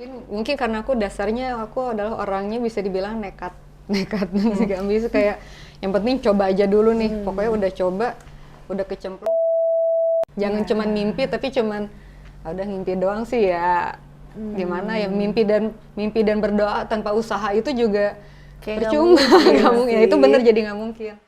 Mungkin karena aku adalah orangnya bisa dibilang nekat masih gak ambisius, kayak yang penting coba aja dulu nih. Pokoknya udah coba, udah kecemplung, jangan cuman mimpi tapi cuman udah mimpi doang sih ya. Gimana ya, mimpi dan berdoa tanpa usaha itu juga kayak percuma. Nggak mungkin. Ya, itu bener, jadi nggak mungkin.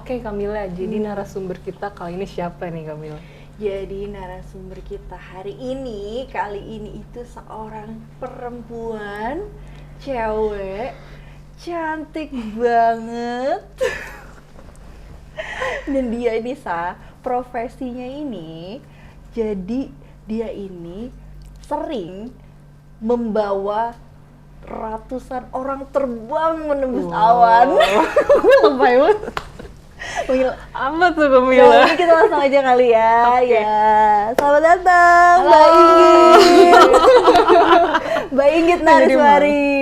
Oke Kamila, jadi narasumber kita kali ini siapa nih Kamila? Jadi narasumber kita kali ini itu seorang perempuan, cewek, cantik banget. Dan dia ini profesinya ini, jadi dia ini sering membawa ratusan orang terbang menembus awan. Lebay banget. Apa tuh Kamila? Jadi kita langsung aja kali ya. Okay. Ya, selamat datang Mbak Inggit. Mbak Inggit Nariswari.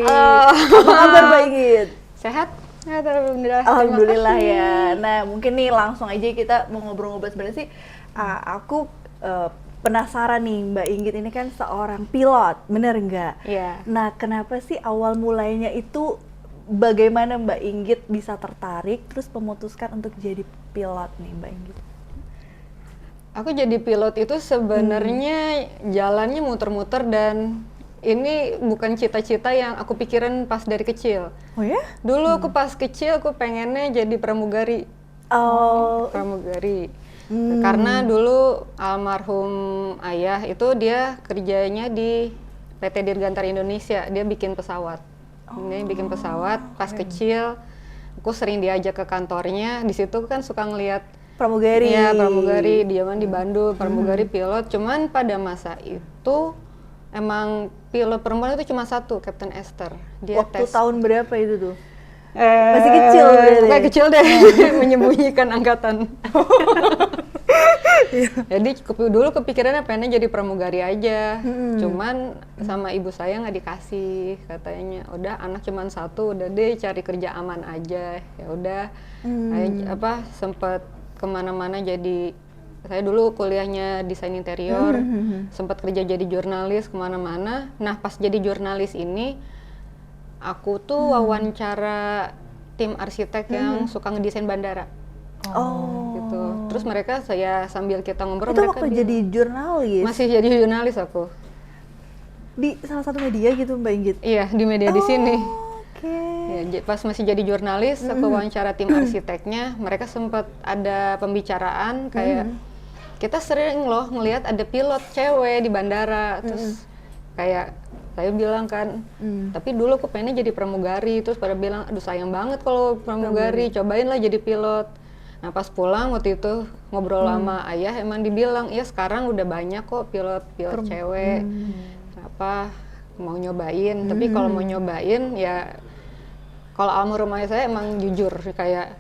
Apa kabar Mbak Inggit? Sehat? Ya, alhamdulillah. Alhamdulillah ya. Nah, mungkin nih langsung aja kita mau ngobrol-ngobrol. Sebenarnya sih aku penasaran nih, Mbak Inggit ini kan seorang pilot, bener nggak? Iya. Nah, kenapa sih awal mulainya itu, bagaimana Mbak Inggit bisa tertarik terus memutuskan untuk jadi pilot nih Mbak Inggit? Aku jadi pilot itu sebenarnya jalannya muter-muter, dan ini bukan cita-cita yang aku pikirin pas dari kecil. Oh ya? Dulu aku pas kecil aku pengennya jadi pramugari. Oh. Pramugari. Karena dulu almarhum ayah itu dia kerjanya di PT Dirgantara Indonesia, dia bikin pesawat. Ini bikin pesawat. Pas kecil aku sering diajak ke kantornya. Di situ kan suka ngelihat pramugari. Iya, pramugari. Dia di Bandung, pramugari pilot. Cuman pada masa itu emang pilot perempuan itu cuma satu, Kapten Esther. Dia Waktu tes. tahun berapa itu tuh? Masih kecil berarti? Kayak kecil deh, menyembunyikan angkatan. Jadi dulu kepikirannya pengen jadi pramugari aja. Cuman sama ibu saya nggak dikasih, katanya udah anak cuman satu, udah deh cari kerja aman aja. Ya udah, sempet kemana-mana. Jadi saya dulu kuliahnya desain interior, sempat kerja jadi jurnalis kemana-mana. Nah pas jadi jurnalis ini, aku tuh wawancara tim arsitek yang suka ngedesain bandara. Gitu. Terus saya sambil kita ngobrol, itu mereka waktu jadi jurnalis? Masih jadi jurnalis aku. Di salah satu media gitu Mbak Inggit? Iya, di media di sini. Oke. Ya, pas masih jadi jurnalis, aku wawancara tim arsiteknya. Mereka sempat ada pembicaraan kayak kita sering loh ngelihat ada pilot cewek di bandara. Terus kayak saya bilang kan, tapi dulu aku pengennya jadi pramugari. Terus pada bilang, aduh sayang banget kalau pramugari, cobainlah jadi pilot. Nah pas pulang waktu itu ngobrol sama ayah, emang dibilang, iya sekarang udah banyak kok pilot cewek. Kenapa mau nyobain? Tapi kalau mau nyobain ya, kalau almarhum ayah saya emang jujur kayak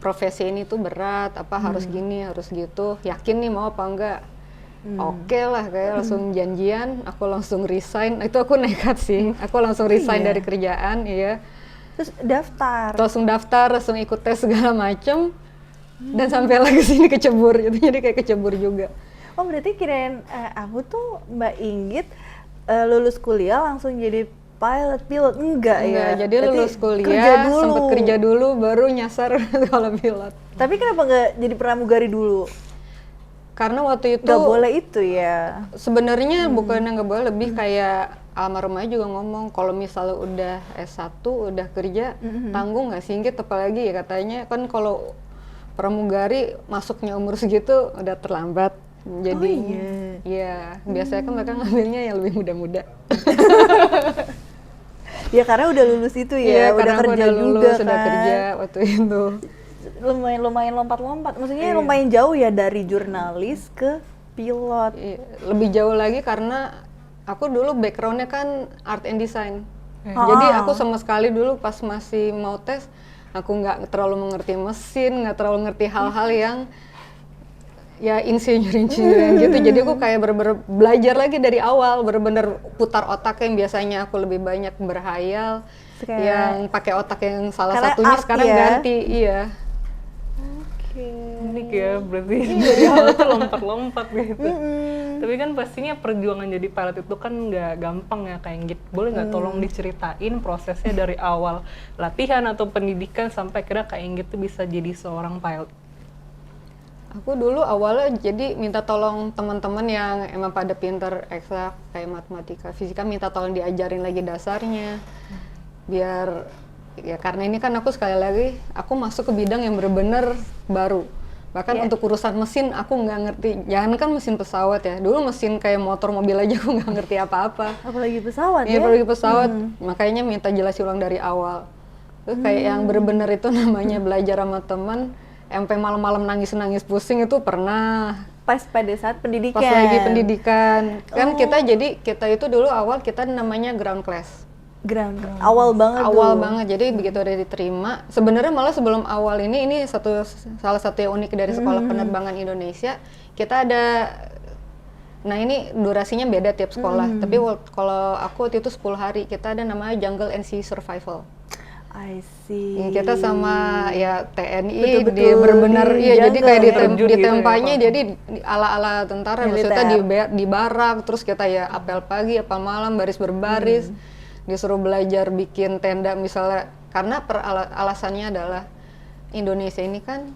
profesi ini tuh berat, harus gini, harus gitu. Yakin nih mau apa enggak? Oke lah, kayak langsung janjian, aku langsung resign. Itu aku nekat sih, aku langsung resign dari kerjaan, iya. Terus daftar? Langsung daftar, langsung ikut tes segala macem. Dan sampai lagi sini kecebur gitu, jadi kayak kecebur juga. Oh berarti kirain aku tuh Mbak Inggit lulus kuliah langsung jadi pilot, enggak ya? Jadi berarti lulus kuliah, sempet kerja dulu, baru nyasar kalau pilot. Tapi kenapa nggak jadi pramugari dulu? Karena waktu itu nggak boleh itu ya? Sebenarnya bukannya nggak boleh, lebih kayak almarhum aja juga ngomong, kalau misalnya udah S1, udah kerja, tanggung nggak sih Inggit, apalagi ya katanya, kan kalau pramugari masuknya umur segitu udah terlambat. Jadi ya biasanya kan mereka ngambilnya yang lebih muda-muda. Ya karena udah lulus itu ya, udah kerja udah lulus, juga sudah kan. kerja waktu itu. Lumayan lompat-lompat, maksudnya lumayan jauh ya dari jurnalis ke pilot. Lebih jauh lagi karena aku dulu backgroundnya kan art and design. Jadi aku sama sekali dulu pas masih mau tes, aku nggak terlalu mengerti mesin, nggak terlalu ngerti hal-hal yang ya insinyur-insinyur yang gitu. Jadi aku kayak bener-bener belajar lagi dari awal, bener-bener putar otak yang biasanya aku lebih banyak berhayal, yang pakai otak yang salah satunya sekarang ganti, iya. Unik ya, berarti dari awal tuh lompat-lompat gitu. Tapi kan pastinya perjuangan jadi pilot itu kan nggak gampang ya kayak gitu. Boleh nggak tolong diceritain prosesnya dari awal latihan atau pendidikan sampai kira kayak gitu bisa jadi seorang pilot? Aku dulu awalnya jadi minta tolong teman-teman yang emang pada pinter eksak kayak matematika, fisika, minta tolong diajarin lagi dasarnya. Biar ya karena ini kan aku sekali lagi aku masuk ke bidang yang bener-bener baru. Bahkan untuk urusan mesin aku nggak ngerti. Jangan kan mesin pesawat ya. Dulu mesin kayak motor mobil aja aku nggak ngerti apa-apa. Apalagi pesawat ya? Apalagi pesawat. Makanya minta jelasin ulang dari awal. Terus kayak yang bener-bener itu namanya belajar sama teman. Sampai malam-malam nangis-nangis pusing itu pernah. Pas pada saat pendidikan. Pas lagi pendidikan. Kan kita itu dulu awal kita namanya ground class. Awal banget jadi begitu udah diterima sebenarnya malah sebelum awal ini salah satu yang unik dari sekolah penerbangan Indonesia kita ada, nah ini durasinya beda tiap sekolah tapi kalau aku waktu itu 10 hari kita ada namanya Jungle and Sea Survival. I see. Kita sama ya TNI di benar-benar iya jadi kayak ditempanya gitu, jadi ala-ala tentara maksudnya di barak terus kita ya apel pagi apel malam baris berbaris. Disuruh belajar bikin tenda misalnya karena alasannya adalah Indonesia ini kan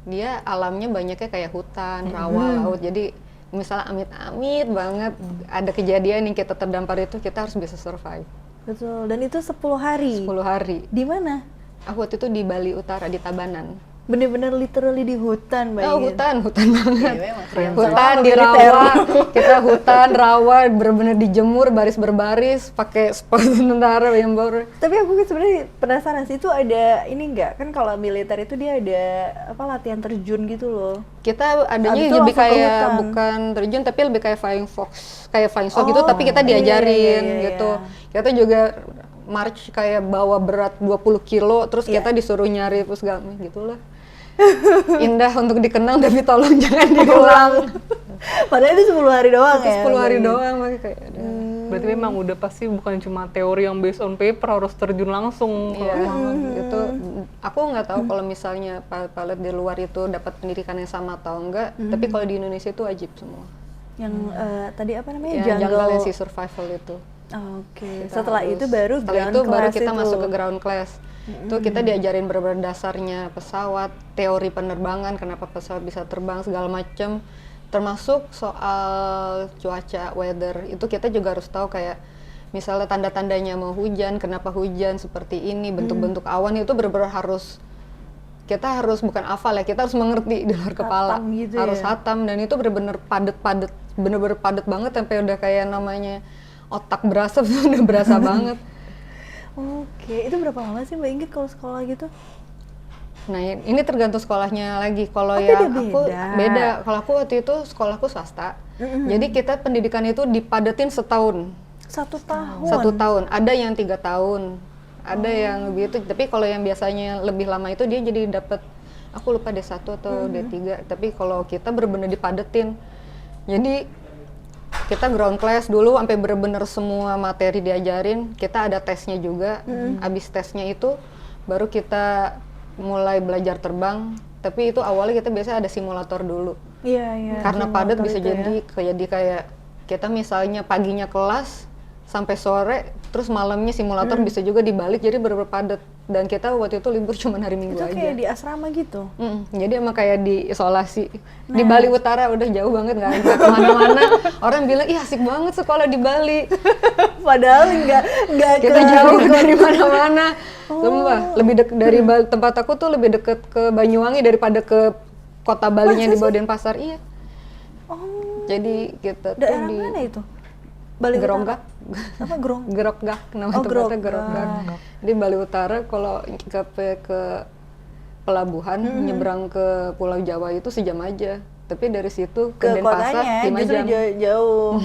dia alamnya banyaknya kayak hutan, rawa, laut. Jadi misalnya amit-amit banget ada kejadian yang kita terdampar itu kita harus bisa survive. Betul. Dan itu 10 hari. 10 hari. Di mana? Aku waktu itu di Bali Utara di Tabanan. Bener-bener literally di hutan, Mbak. Oh, hutan banget. Ya, hutan di rawa, kita hutan rawa bener-bener dijemur baris berbaris pakai sepatu tentara yang baru. Tapi aku sebenarnya penasaran sih itu ada ini enggak kan kalau militer itu dia ada apa latihan terjun gitu loh. Kita adanya lebih kayak bukan terjun tapi lebih kayak flying fox gitu tapi kita diajarin gitu. Kita juga march kayak bawa berat 20 kilo terus kita disuruh nyari terus gitulah. Indah untuk dikenang tapi tolong jangan diulang. Padahal itu 10 hari doang ya. 10 hari doang makanya kayak berarti memang udah pasti bukan cuma teori yang based on paper harus terjun langsung. Itu aku nggak tahu kalau misalnya pilot di luar itu dapat pendidikan yang sama atau enggak, tapi kalau di Indonesia itu wajib semua. Yang tadi apa namanya? Jungle and Sea Survival itu. Oke. Setelah itu baru kita masuk ke ground class. Itu kita diajarin benar-benar dasarnya pesawat, teori penerbangan, kenapa pesawat bisa terbang segala macam, termasuk soal cuaca, weather. Itu kita juga harus tahu kayak misalnya tanda-tandanya mau hujan, kenapa hujan seperti ini, bentuk-bentuk awan itu benar-benar kita harus bukan hafal ya, kita harus mengerti di luar kepala, gitu harus hatam dan itu benar-benar padat, benar-benar padat banget sampai udah kayak namanya otak berasap udah berasa banget. Oke, itu berapa lama sih Mbak Inggit kalau sekolah gitu? Nah ini tergantung sekolahnya lagi. Kalau yang aku beda. Kalau aku waktu itu sekolahku swasta. Jadi kita pendidikan itu dipadetin setahun. 1 tahun? 1 tahun. Ada yang 3 tahun. Ada yang begitu. Tapi kalau yang biasanya lebih lama itu dia jadi dapat. Aku lupa D1 atau D3. Tapi kalau kita benar-benar dipadetin. Jadi kita ground class dulu sampai bener-bener semua materi diajarin, kita ada tesnya juga. Abis tesnya itu baru kita mulai belajar terbang, tapi itu awalnya kita biasa ada simulator dulu. Iya. Karena padat bisa jadi kayak kita misalnya paginya kelas sampai sore, terus malamnya simulator bisa juga dibalik, jadi bener-bener padat. Dan kita waktu itu libur cuma hari Minggu aja. Itu kayak di asrama gitu? Jadi emang kayak di isolasi. Di Bali Utara udah jauh banget nggak kemana-mana. Orang bilang, ih asik banget sekolah di Bali. Padahal nggak kita jauh dari mana-mana. Sumpah, lebih deket dari tempat aku tuh lebih deket ke Banyuwangi daripada ke kota Balinya di bawah Denpasar. Iya. Jadi kita tuh daerah mana itu? Bali Geronggak. Apa Gerokgak, nama tempatnya Gerokgak. Di Bali Utara kalau ke pelabuhan nyebrang ke Pulau Jawa itu sejam aja. Tapi dari situ ke Denpasar 5 jam. Jauh.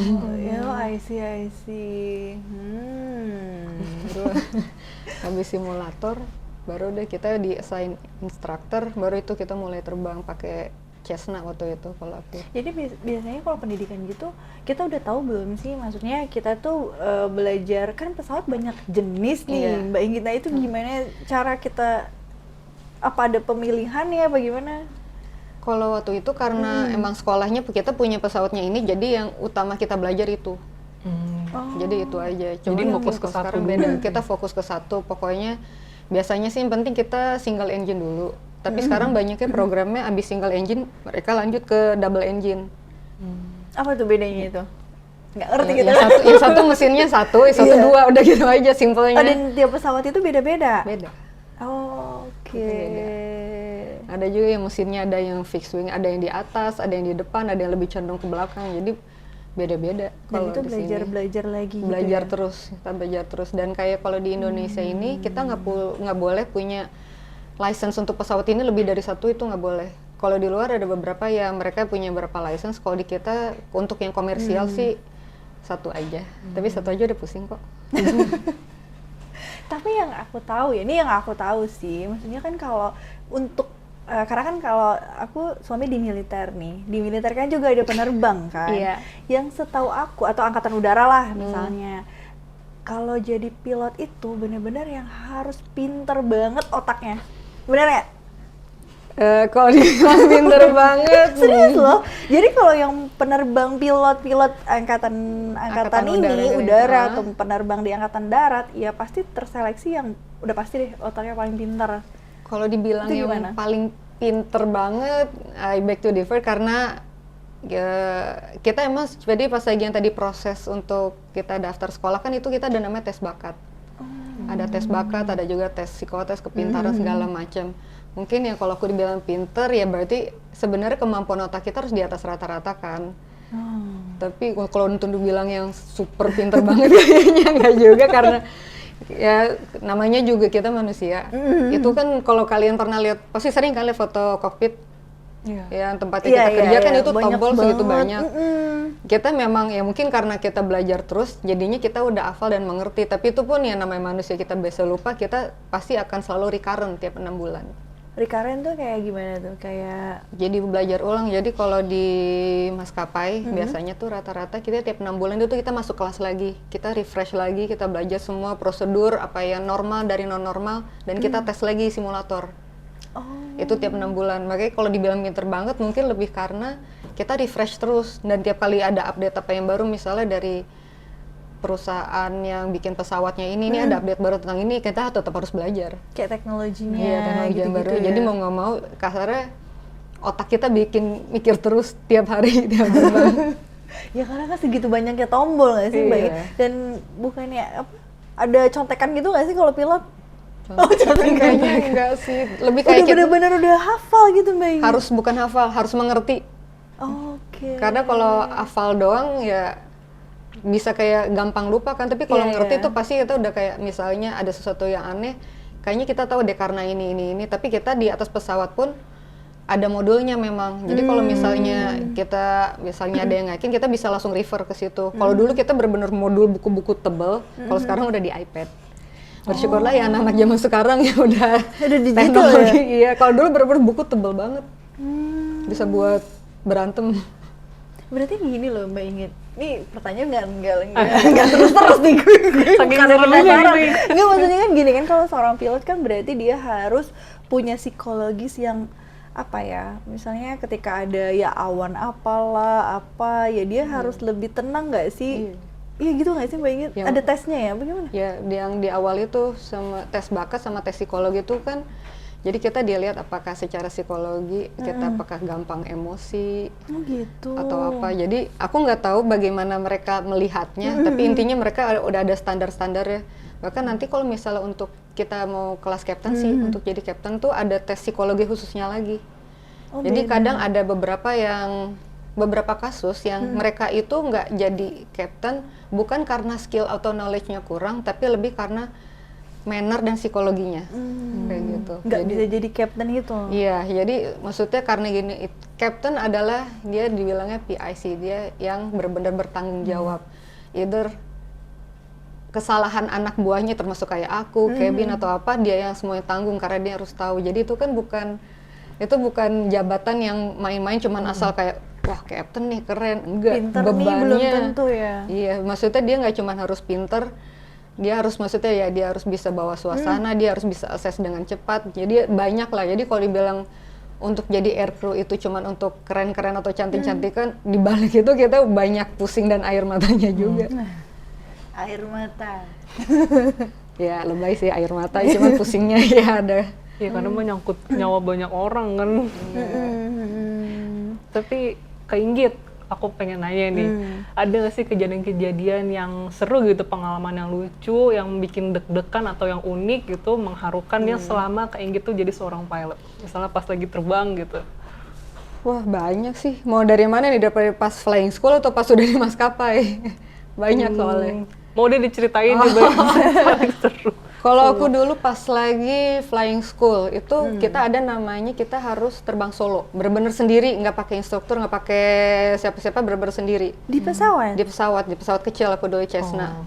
I see. Habis simulator baru deh kita di assign instructor, baru itu kita mulai terbang pakai C Cessna waktu itu kalau aku. Jadi biasanya kalau pendidikan gitu, kita udah tahu belum sih? Maksudnya kita tuh belajar, kan pesawat banyak jenis nih, Iya. Mbak Inggit. Nah itu gimana cara kita, apa ada pemilihannya, apa gimana? Kalau waktu itu karena emang sekolahnya kita punya pesawatnya ini, jadi yang utama kita belajar itu. Jadi itu aja. Cuma Jadi mungkin fokus ke kalau satu sekarang dulu. beda. Kita fokus ke satu. Pokoknya biasanya sih yang penting kita single engine dulu. Tapi sekarang banyaknya programnya abis single engine mereka lanjut ke double engine. Apa tuh bedanya itu? Nggak ngerti Ya, gitu. yang satu mesinnya satu, yang satu Iya. dua, udah gitu aja simpelnya. Oh, dan tiap pesawat itu beda-beda? Beda. Oh, oke. Ada juga yang mesinnya ada yang fixed wing, ada yang di atas, ada yang di depan, ada yang lebih condong ke belakang. Jadi beda-beda. Dan Kalau itu di sini. belajar lagi gitu Belajar ya? terus, kita belajar terus. Dan kayak kalau di Indonesia ini kita nggak boleh punya license untuk pesawat ini lebih dari satu, itu nggak boleh. Kalau di luar ada beberapa yang mereka punya beberapa license. Kalau di kita untuk yang komersial sih satu aja. Tapi satu aja udah pusing kok. Tapi yang aku tahu ya, ini yang aku tahu sih, maksudnya kan kalau untuk karena kan kalau aku suami di militer nih, di militer kan juga ada penerbang kan, Iya. yang setahu aku atau angkatan udara lah misalnya, kalau jadi pilot itu bener-bener yang harus pinter banget otaknya, bener ya? Kalau dibilang pinter banget. Serius loh. Jadi kalau yang penerbang pilot angkatan Angkatan ini udara udara gitu. atau penerbang di angkatan darat, ya pasti terseleksi yang udah pasti deh otaknya paling pintar. Kalau dibilang Itu yang gimana? paling pinter banget, I beg to differ karena ya, kita emang jadi pas lagi yang tadi proses untuk kita daftar sekolah kan itu kita ada namanya tes bakat. Ada tes bakat, ada juga tes psikotes, kepintaran segala macam. Mungkin ya kalau aku dibilang pinter ya berarti sebenarnya kemampuan otak kita harus di atas rata-rata kan. Tapi kalau untuk dibilang yang super pinter banget kayaknya nggak juga karena ya namanya juga kita manusia. Itu kan kalau kalian pernah lihat, pasti sering kan lihat foto kokpit ya tempat kita kerja kan itu banyak tombol segitu banget. banyak. Kita memang ya mungkin karena kita belajar terus jadinya kita udah hafal dan mengerti, tapi itu pun ya namanya manusia kita biasa lupa, kita pasti akan selalu recurrent tiap 6 bulan. Recurrent tuh kayak gimana tuh? Kayak Jadi belajar ulang. Jadi kalau di maskapai biasanya tuh rata-rata kita tiap 6 bulan itu kita masuk kelas lagi, kita refresh lagi, kita belajar semua prosedur apa yang normal dari non normal dan kita tes lagi simulator. Itu tiap 6 bulan. Makanya kalau dibilang pinter banget mungkin lebih karena kita refresh terus dan tiap kali ada update apa yang baru, misalnya dari perusahaan yang bikin pesawatnya ini ada update baru tentang ini, kita tetap harus belajar. kayak teknologinya. Iya, teknologi yang baru. gitu-gitu Jadi ya. mau nggak mau kasarnya otak kita bikin mikir terus tiap hari tiap bulan. Ya karena kan segitu banyaknya tombol nggak sih, Mbak? Iya. Dan bukannya apa? Ada contekan gitu nggak sih kalau pilot? Kayaknya enggak sih. Lebih Udah kayak kita bener-bener udah hafal gitu, Mbak? harus bukan hafal, harus mengerti. Oke. Karena kalau hafal doang ya bisa kayak gampang lupa kan, tapi kalau Iya, ngerti iya. tuh pasti kita udah kayak misalnya ada sesuatu yang aneh, kayaknya kita tahu deh karena ini, tapi kita di atas pesawat pun ada modulnya memang. Jadi kalau misalnya kita ada yang ngakin, kita bisa langsung refer ke situ. Kalau dulu kita bener-bener modul buku-buku tebel, kalau sekarang udah di iPad. Bersyukurlah ya anak-anak zaman sekarang ya udah digital teknologi. Iya, kalau dulu bener-bener buku tebel banget. Bisa buat berantem. Berarti gini loh, Mbak Inggit. Nih pertanyaan nggak terus nih gue. Saking Karena serunya penasaran. gitu. Nggak, maksudnya kan gini kan, kalau seorang pilot kan berarti dia harus punya psikologis yang apa ya, misalnya ketika ada ya awan apalah apa ya dia harus lebih tenang nggak sih? Iya gitu nggak sih, Mbak Inggit? Yang- Ada tesnya ya, bagaimana? Ya, yang di awal itu sama tes bakat sama tes psikologi itu kan, jadi kita dilihat apakah secara psikologi kita apakah gampang emosi Oh gitu. atau apa. Jadi aku nggak tahu bagaimana mereka melihatnya, tapi intinya mereka udah ada standar-standar ya. Bahkan nanti kalau misalnya untuk kita mau kelas captain sih, untuk jadi captain tuh ada tes psikologi khususnya lagi. Oh, Jadi beda. kadang ada beberapa kasus yang mereka itu nggak jadi captain bukan karena skill atau knowledge-nya kurang, tapi lebih karena manner dan psikologinya, kayak gitu. Nggak Jadi- bisa jadi captain gitu. Iya, jadi maksudnya karena gini, captain adalah dia dibilangnya PIC, dia yang benar-benar bertanggung jawab. Either kesalahan anak buahnya termasuk kayak aku, Kevin atau apa, dia yang semuanya tanggung karena dia harus tahu. Jadi itu kan bukan Itu bukan jabatan yang main-main cuman asal kayak wah captain nih keren, enggak. Pinter nih belum tentu ya. Iya, maksudnya dia nggak cuman harus pinter, dia harus maksudnya ya dia harus bisa bawa suasana, dia harus bisa assess dengan cepat. Jadi banyak lah. Jadi kalau dibilang untuk jadi aircrew itu cuman untuk keren-keren atau cantik-cantikan, di balik itu kita banyak pusing dan air matanya juga. Air mata. Ya lebay sih air mata, cuman pusingnya ya ada. Ya karena menyangkut nyawa banyak orang kan. Tapi Kak Inggit, aku pengen nanya nih, ada nggak sih kejadian-kejadian yang seru gitu, pengalaman yang lucu, yang bikin deg-degan atau yang unik gitu, mengharukan yang selama Kak Inggit tuh jadi seorang pilot? Misalnya pas lagi terbang gitu. Wah banyak sih, mau dari mana nih, dari pas flying school atau pas udah di maskapai? Banyak soalnya. Mau deh diceritain juga paling seru. Kalau aku dulu pas lagi flying school itu kita ada namanya kita harus terbang solo, bener-bener sendiri, nggak pakai instruktur, nggak pakai siapa-siapa, bener-bener sendiri. Di pesawat? Di pesawat kecil aku dulu Cessna.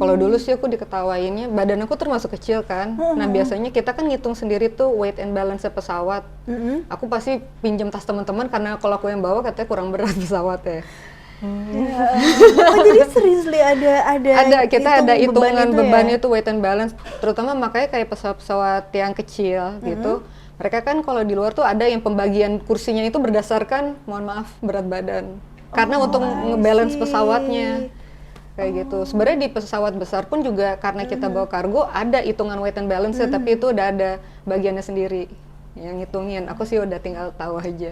Kalau dulu sih aku diketawainnya, badan aku termasuk kecil kan. Nah biasanya kita kan ngitung sendiri tuh weight and balance pesawat. Aku pasti pinjam tas teman-teman karena kalau aku yang bawa katanya kurang berat pesawatnya. Oh jadi seriously ada kita ada hitungan beban ya? itu weight and balance, terutama makanya kayak pesawat-pesawat yang kecil gitu. Mereka kan kalau di luar tuh ada yang pembagian kursinya itu berdasarkan, mohon maaf, berat badan. Karena untuk ngebalance pesawatnya kayak gitu. Sebenarnya di pesawat besar pun juga karena kita bawa kargo ada hitungan weight and balance tapi itu udah ada bagiannya sendiri yang ngitungin. Aku sih udah tinggal tahu aja.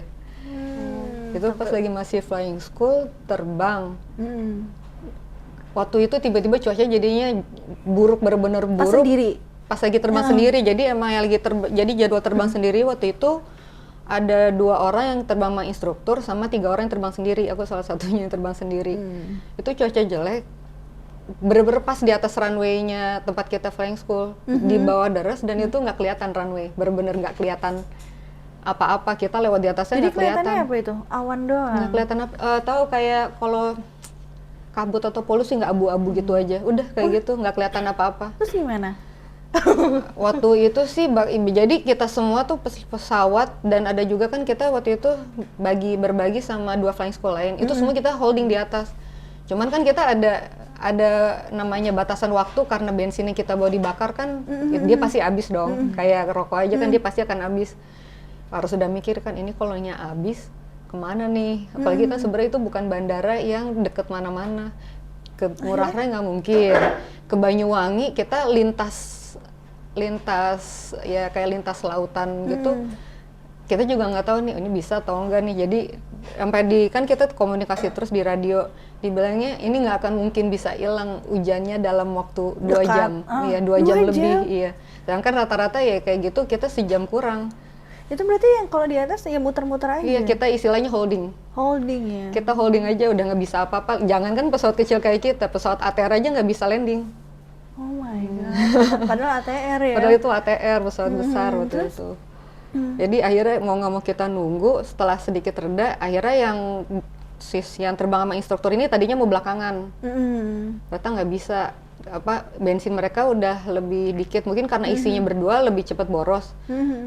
Itu pas lagi masih flying school terbang. Waktu itu tiba-tiba cuaca jadinya buruk, bener-bener buruk. Pas sendiri? Pas lagi terbang sendiri, jadi emang yang lagi jadi jadwal terbang sendiri waktu itu ada 2 orang yang terbang sama instruktur sama 3 orang yang terbang sendiri. Aku salah satunya yang terbang sendiri. Itu cuaca jelek, bener-bener pas di atas runway-nya tempat kita flying school, di bawah deras dan itu nggak kelihatan runway, bener-bener nggak kelihatan apa-apa, kita lewat di atasnya nggak kelihatan. Jadi kelihatannya apa itu? Awan doang? Nggak kelihatan apa, tahu kayak kalau kabut atau polusi nggak abu-abu gitu aja, udah kayak gitu, nggak kelihatan apa-apa. Terus gimana? Waktu itu sih, jadi kita semua tuh pesawat dan ada juga kan kita waktu itu berbagi sama 2 flying school lain, itu semua kita holding di atas. Cuman kan kita ada namanya batasan waktu karena bensinnya kita bawa dibakar kan, dia pasti habis dong, kayak rokok aja kan dia pasti akan habis. Harus sudah mikir kan ini kalau nya habis kemana nih, apalagi kan sebenarnya itu bukan bandara yang deket mana-mana, ke Ngurah Rai nggak mungkin, ke Banyuwangi kita lintas ya kayak lintas lautan gitu, kita juga nggak tahu nih ini bisa atau enggak nih. Jadi sampai kan kita komunikasi terus di radio, dibilangnya ini nggak akan mungkin bisa hilang hujannya dalam waktu 2 jam, iya 2 jam lebih, iya. Sedangkan rata-rata ya kayak gitu kita sejam kurang. Itu berarti yang kalau di atas ya muter-muter aja? Iya, kita istilahnya holding. Holding ya? Kita holding aja, udah nggak bisa apa-apa. Jangankan pesawat kecil kayak kita, pesawat ATR aja nggak bisa landing. Oh my god, padahal ATR ya? Padahal itu ATR, pesawat besar waktu itu. Jadi akhirnya mau nggak mau kita nunggu, setelah sedikit reda, akhirnya yang terbang sama instruktur ini tadinya mau belakangan. Ternyata nggak bisa. Bensin mereka udah lebih dikit, mungkin karena isinya berdua lebih cepat boros.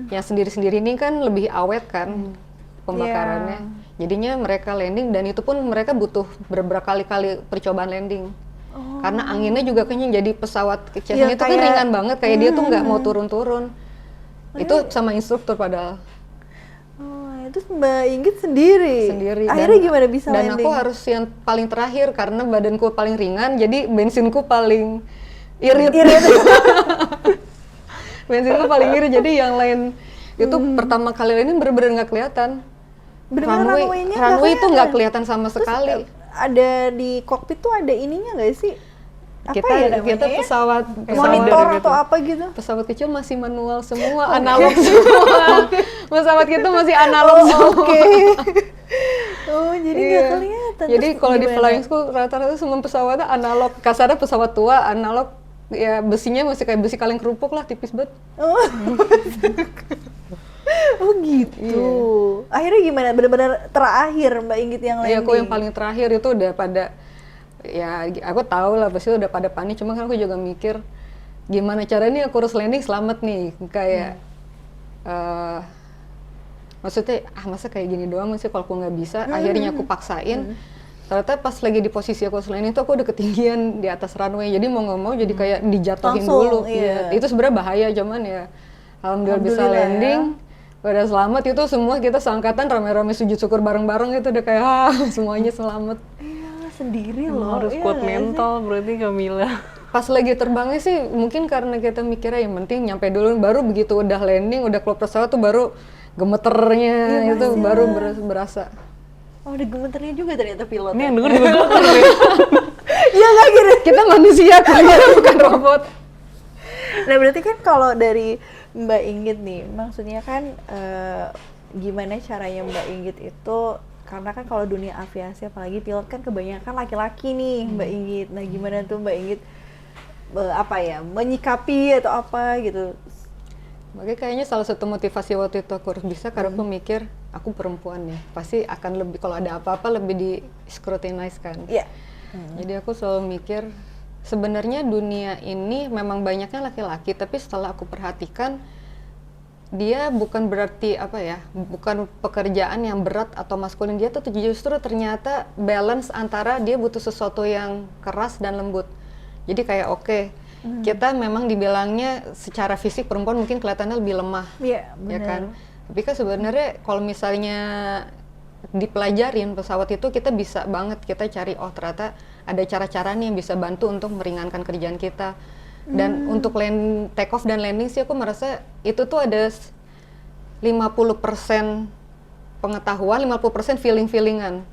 Yang sendiri-sendiri ini kan lebih awet kan pembakarannya. Jadinya mereka landing dan itu pun mereka butuh beberapa kali percobaan landing. Karena anginnya juga kayaknya jadi pesawat kecilnya itu kan ringan banget, kayak dia tuh nggak mau turun-turun. Itu sama instruktur padahal. Terus Mbak Inggit sendiri. Akhirnya gimana bisa landing? Dan aku harus yang paling terakhir karena badanku paling ringan, jadi bensinku paling irit. Bensinku paling irit, jadi yang lain itu pertama kali ini bener-bener nggak kelihatan. Runway itu nggak kelihatan sama sekali. Ada di kokpit tuh ada ininya nggak sih? Kita pesawat monitor atau apa gitu? Pesawat kecil masih manual semua, analog semua. Pesawat kita masih analog semua. Jadi nggak kelihatan. Jadi kalau di flying school rata-rata semua pesawatnya analog. Kasarnya pesawat tua analog, ya besinya masih kayak besi kaleng kerupuk lah, tipis banget. Oh gitu. Akhirnya gimana? Benar-benar terakhir Mbak Inggit yang landing? Iya, aku yang paling terakhir itu udah pada, ya aku tahu lah pasti udah pada panik, cuma kan aku juga mikir gimana caranya aku harus landing selamat nih, kayak maksudnya masa kayak gini doang sih kalau aku nggak bisa. Akhirnya aku paksain. Ternyata pas lagi di posisi aku selain itu aku udah ketinggian di atas runway, jadi mau nggak mau jadi kayak dijatuhin Langsung, dulu. iya. Itu sebenarnya bahaya, cuman ya alhamdulillah bisa landing. Udah selamat, itu semua kita seangkatan rame-rame sujud syukur bareng-bareng, itu udah kayak semuanya selamat. Iya, sendiri Emang loh. harus Iya kuat nggak sih? mental berarti Kamila. Pas lagi terbangnya sih mungkin karena kita mikirnya yang penting nyampe dulu, baru begitu udah landing, udah keluar pesawat tuh baru gemeternya itu pasti baru lah. berasa. Oh, ada gemeternya juga ternyata pilot. Ini yang denger juga gemeter nih. Iya nggak gitu. Kita manusia ternyata bukan robot. Nah berarti kan kalau dari Mbak Inggit nih, maksudnya kan gimana caranya Mbak Inggit itu, karena kan kalau dunia aviasi apalagi pilot kan kebanyakan laki-laki nih Mbak Inggit. Nah gimana tuh Mbak Inggit menyikapi atau apa gitu? Makanya kayaknya salah satu motivasi waktu itu aku harus bisa karena aku mikir aku perempuan ya, pasti akan lebih, kalau ada apa-apa lebih di scrutinize kan. Iya. Jadi aku selalu mikir sebenarnya dunia ini memang banyaknya laki-laki, tapi setelah aku perhatikan dia bukan berarti bukan pekerjaan yang berat atau maskulin, dia tuh justru ternyata balance antara dia butuh sesuatu yang keras dan lembut. Jadi kayak kita memang dibilangnya secara fisik perempuan mungkin kelihatannya lebih lemah, Iya, ya benar. kan? Tapi kan sebenarnya kalau misalnya dipelajarin pesawat itu kita bisa banget kita cari ternyata ada cara-cara nih yang bisa bantu untuk meringankan kerjaan kita. Dan untuk take off dan landing sih aku merasa itu tuh ada 50% pengetahuan, 50% feeling-feelingan.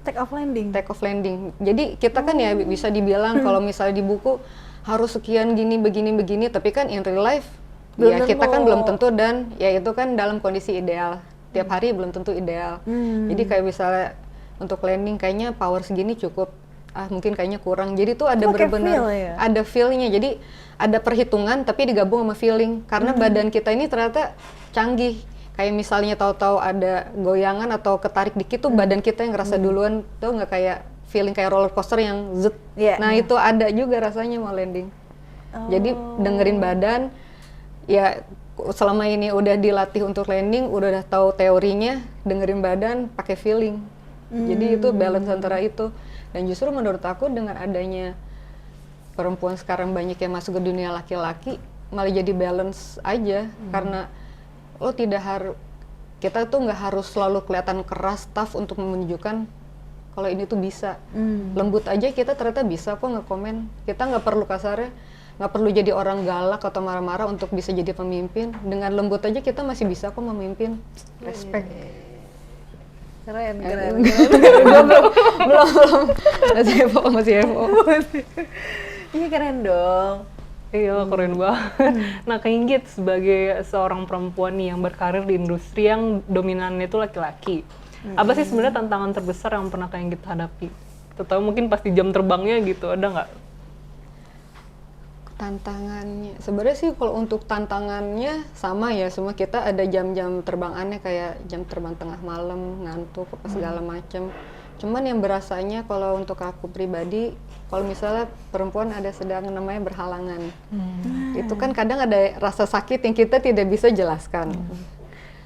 Take off landing. Take off landing. Jadi kita kan ya bisa dibilang kalau misalnya di buku harus sekian gini begini, tapi kan in real life Belum ya kita kan tentu. belum tentu, dan ya itu kan dalam kondisi ideal. Tiap hari belum tentu ideal. Jadi kayak misalnya untuk landing kayaknya power segini cukup. Mungkin kayaknya kurang. Jadi tuh ada Pakai benar-benar feel ya? ada feel-nya. Jadi ada perhitungan tapi digabung sama feeling. Karena badan kita ini ternyata canggih. Kayak misalnya tahu-tahu ada goyangan atau ketarik dikit tuh badan kita yang ngerasa duluan, tuh nggak kayak feeling kayak roller coaster yang zet. Iya. Nah itu ada juga rasanya mau landing. Jadi dengerin badan, ya selama ini udah dilatih untuk landing, udah tahu teorinya, dengerin badan, pakai feeling. Jadi itu balance antara itu. Dan justru menurut aku dengan adanya perempuan sekarang banyak yang masuk ke dunia laki-laki, malah jadi balance aja. Karena lo tidak harus, kita tuh nggak harus selalu kelihatan keras, tough untuk menunjukkan kalau ini tuh bisa. Lembut aja kita ternyata bisa kok nge-komen. Kita nggak perlu kasarnya, nggak perlu jadi orang galak atau marah-marah untuk bisa jadi pemimpin. Dengan lembut aja kita masih bisa kok memimpin. Respect. Keren. belum masih FO. Iya keren dong. Iya, keren banget. Nah, Kak Inggit sebagai seorang perempuan nih yang berkarir di industri yang dominannya itu laki-laki, apa sih sebenarnya tantangan terbesar yang pernah Kak Inggit hadapi? Terutama mungkin pas di jam terbangnya gitu, ada nggak? Tantangannya sebenarnya sih kalau untuk tantangannya sama ya, semua kita ada jam-jam terbang aneh kayak jam terbang tengah malam, ngantuk apa segala macem. Cuman yang berasanya kalau untuk aku pribadi, kalau misalnya perempuan ada sedang namanya berhalangan, itu kan kadang ada rasa sakit yang kita tidak bisa jelaskan.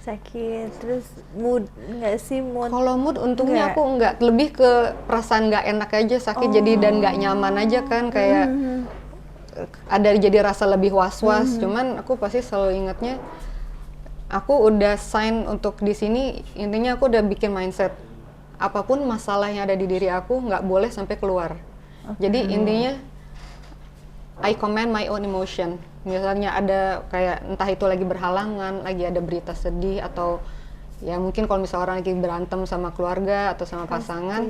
Sakit, terus mood nggak sih mood? Kalau mood untungnya Nggak. aku nggak, lebih ke perasaan nggak enak aja, sakit jadi dan nggak nyaman aja kan, kayak ada jadi rasa lebih was-was. Cuman aku pasti selalu ingatnya, aku udah sign untuk di sini, intinya aku udah bikin mindset apapun masalah yang ada di diri aku nggak boleh sampai keluar. Jadi intinya I command my own emotion. Misalnya ada kayak entah itu lagi berhalangan, lagi ada berita sedih, atau ya mungkin kalau misalnya orang lagi berantem sama keluarga atau sama pasangan,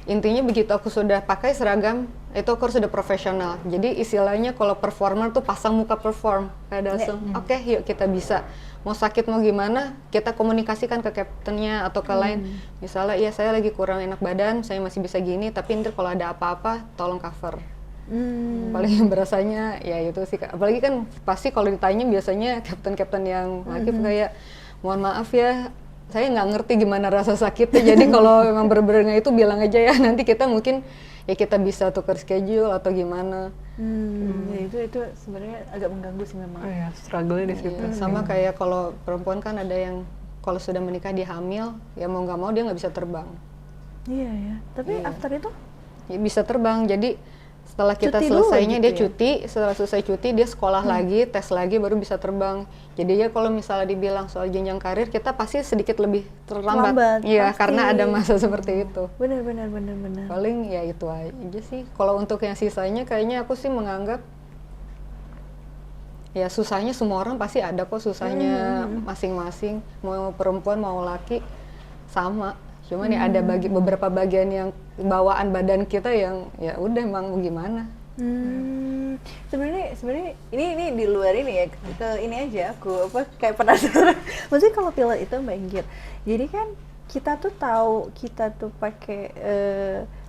intinya begitu aku sudah pakai seragam itu aku harus sudah profesional. Jadi istilahnya kalau performer tuh pasang muka perform, kayak langsung oke, yuk kita bisa. Mau sakit mau gimana, kita komunikasikan ke kaptennya atau ke lain. Misalnya, iya saya lagi kurang enak badan, saya masih bisa gini, tapi ntar kalau ada apa-apa, tolong cover. Paling yang berasanya, ya itu sih. Apalagi kan pasti kalau ditanya biasanya kapten-kapten yang lagi kayak, mohon maaf ya, saya nggak ngerti gimana rasa sakitnya. Jadi kalau memang bener-bener itu bilang aja ya, nanti kita mungkin ya kita bisa tukar schedule atau gimana. Ya itu sebenarnya agak mengganggu sih memang. Oh ya, struggle di situ. Sama kayak kalau perempuan kan ada yang kalau sudah menikah dia hamil, ya mau nggak mau dia nggak bisa terbang. Iya ya. Tapi Iya. after itu Ya, bisa terbang. Jadi setelah kita Cuti dulu selesainya gitu dia ya? cuti, setelah selesai cuti dia sekolah lagi, tes lagi baru bisa terbang. Jadi ya kalau misalnya dibilang soal jenjang karir kita pasti sedikit lebih terlambat. Terlambat, Iya, pasti. karena ada masa seperti itu. benar. Paling ya itu aja sih. Kalau untuk yang sisanya kayaknya aku sih menganggap ya susahnya semua orang pasti ada kok susahnya masing-masing. Mau perempuan mau laki sama. Cuman ya ada beberapa bagian yang bawaan badan kita yang ya udah emang mau gimana. Sebenarnya ini di luar ini ya, ini aja aku kayak penasaran. Maksudnya kalau pilot itu Mbak Inggit, jadi kan kita tuh tahu kita tuh pakai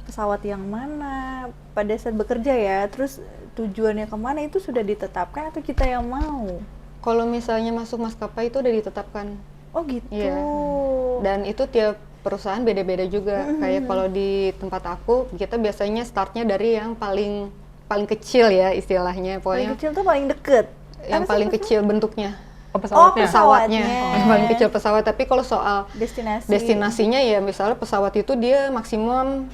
pesawat yang mana pada saat bekerja ya, terus tujuannya kemana itu sudah ditetapkan atau kita yang mau? Kalau misalnya masuk maskapai itu udah ditetapkan. Oh gitu. Iya. Dan itu tiap perusahaan beda-beda juga. Kayak kalau di tempat aku, kita biasanya startnya dari yang paling kecil ya istilahnya. Paling Pokoknya kecil tuh paling deket. yang Apa sih paling maksudnya? kecil bentuknya. Oh, pesawatnya. Pesawatnya. Yang paling kecil pesawat. Tapi kalau soal Destinasinya ya misalnya pesawat itu dia maksimum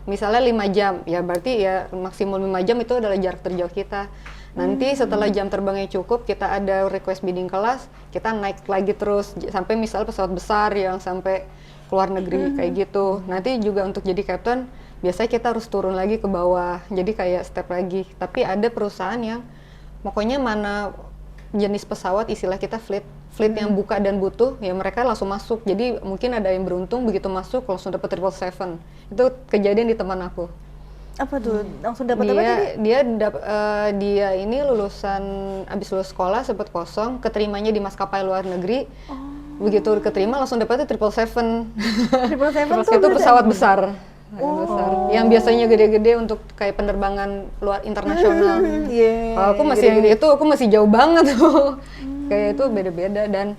misalnya 5 jam. Ya berarti ya maksimum 5 jam itu adalah jarak terjauh kita. Nanti setelah jam terbangnya cukup, kita ada request bidding kelas, kita naik lagi terus sampai misalnya pesawat besar yang sampai keluar negeri kayak gitu. Nanti juga untuk jadi captain, biasanya kita harus turun lagi ke bawah. Jadi kayak step lagi. Tapi ada perusahaan yang pokoknya mana jenis pesawat istilah kita fleet yang buka dan butuh, ya mereka langsung masuk. Jadi mungkin ada yang beruntung begitu masuk langsung dapat 777. Itu kejadian di teman aku. apa tuh? Langsung dapat apa tadi? Dia ini lulusan abis lulus sekolah sempat kosong, keterimanya di maskapai luar negeri. Begitu keterima langsung dapetnya 777. 777 Itu tuh pesawat besar. Besar. Yang biasanya gede-gede untuk kayak penerbangan luar internasional. Iya. Kalau aku masih yang itu aku masih jauh banget tuh. Kayak itu beda-beda dan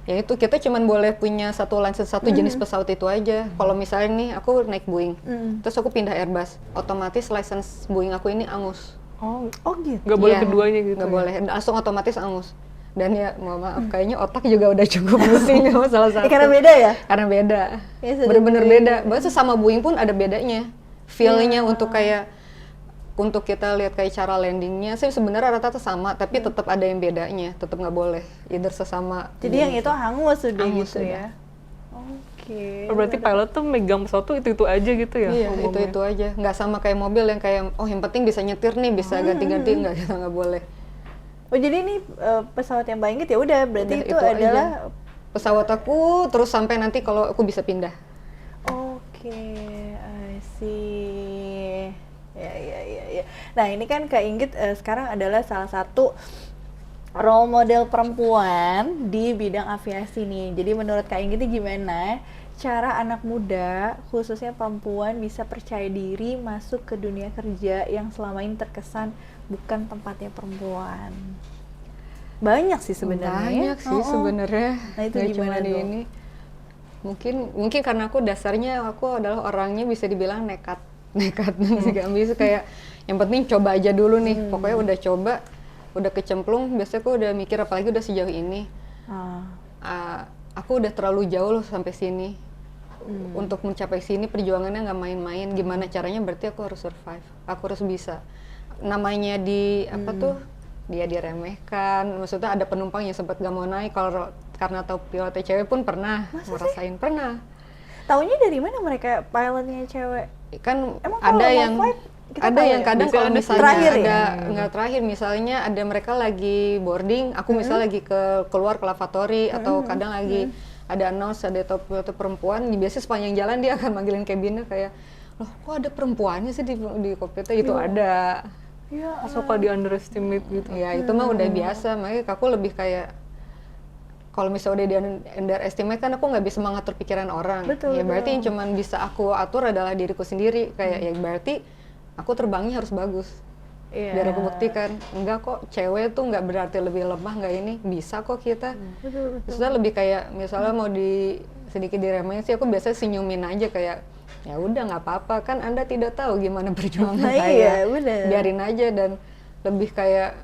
ya itu kita cuman boleh punya satu license satu jenis pesawat itu aja. Kalau misalnya nih aku naik Boeing, terus aku pindah Airbus, otomatis license Boeing aku ini angus. Oh, gitu. nggak boleh Iya, keduanya gitu. nggak ya? boleh, langsung otomatis angus. Dan ya mohon maaf, kayaknya otak juga udah cukup pusing sama salah satu. Karena beda ya? Karena beda, Ya, sudah bener-bener Boeing. beda. Bahkan sama Boeing pun ada bedanya. Feel-nya untuk kayak untuk kita lihat kayak cara landingnya sih sebenarnya rata-rata sama, tapi tetap ada yang bedanya, tetap nggak boleh either sesama. Jadi yang itu hangus sudah Hangus gitu sudah. ya? Oke. Oh, berarti pilot tuh megang pesawat tuh itu aja gitu ya? Iya, umumnya? itu aja. Nggak sama kayak mobil yang kayak oh yang penting bisa nyetir nih, bisa ganti-ganti, nggak boleh. Oh jadi ini pesawat yang Mbak Inggit ya udah berarti Udah, itu aja. adalah Pesawat aku terus sampai nanti kalau aku bisa pindah. oke, I see. Ya. Nah ini kan Kak Inggit sekarang adalah salah satu role model perempuan di bidang aviasi nih. Jadi menurut Kak Inggit ini gimana cara anak muda, khususnya perempuan bisa percaya diri masuk ke dunia kerja yang selama ini terkesan bukan tempatnya perempuan? Banyak sih sebenarnya. Banyak sih sebenarnya. Nah, itu Nggak gimana cuma di tuh? ini. Mungkin karena aku dasarnya aku adalah orangnya bisa dibilang nekat sih ambisius kayak yang penting coba aja dulu nih. Pokoknya udah coba, udah kecemplung, biasanya aku udah mikir apalagi udah sejauh ini. Aku udah terlalu jauh loh sampai sini. Untuk mencapai sini perjuangannya nggak main-main. Gimana caranya berarti aku harus survive. Aku harus bisa. Namanya di apa tuh? Dia diremehkan. Maksudnya ada penumpang yang sempat gak mau naik kalau karena tahu pilotnya cewek pun pernah ngerasain. Pernah. Taunya dari mana mereka pilotnya cewek? Kan Emang kalau ada mau yang flight, kita ada tahu yang ya? kadang Biasanya kalau ada misalnya terakhir ada ya? nggak terakhir misalnya ada mereka lagi boarding aku misalnya lagi keluar ke lavatory atau kadang lagi ada announce ada top pilot perempuan biasanya sepanjang jalan dia akan manggilin cabinnya kayak loh kok ada perempuannya sih di kokpitnya itu ada Ya, Suka di underestimate gitu. ya itu mah udah biasa makanya aku lebih kayak kalau misalnya udah di underestimate kan aku nggak bisa mengatur pikiran orang. Betul, Ya berarti betul. yang cuman bisa aku atur adalah diriku sendiri. Kayak ya berarti aku terbangnya harus bagus. Iya. Biar aku buktikan, enggak kok cewek tuh nggak berarti lebih lemah nggak ini. Bisa kok kita. betul. Maksudnya lebih kayak misalnya mau sedikit diremehin sih aku biasanya senyumin aja kayak ya udah nggak apa-apa kan Anda tidak tahu gimana perjuangan Nah, saya. iya, bener. Biarin aja dan lebih kayak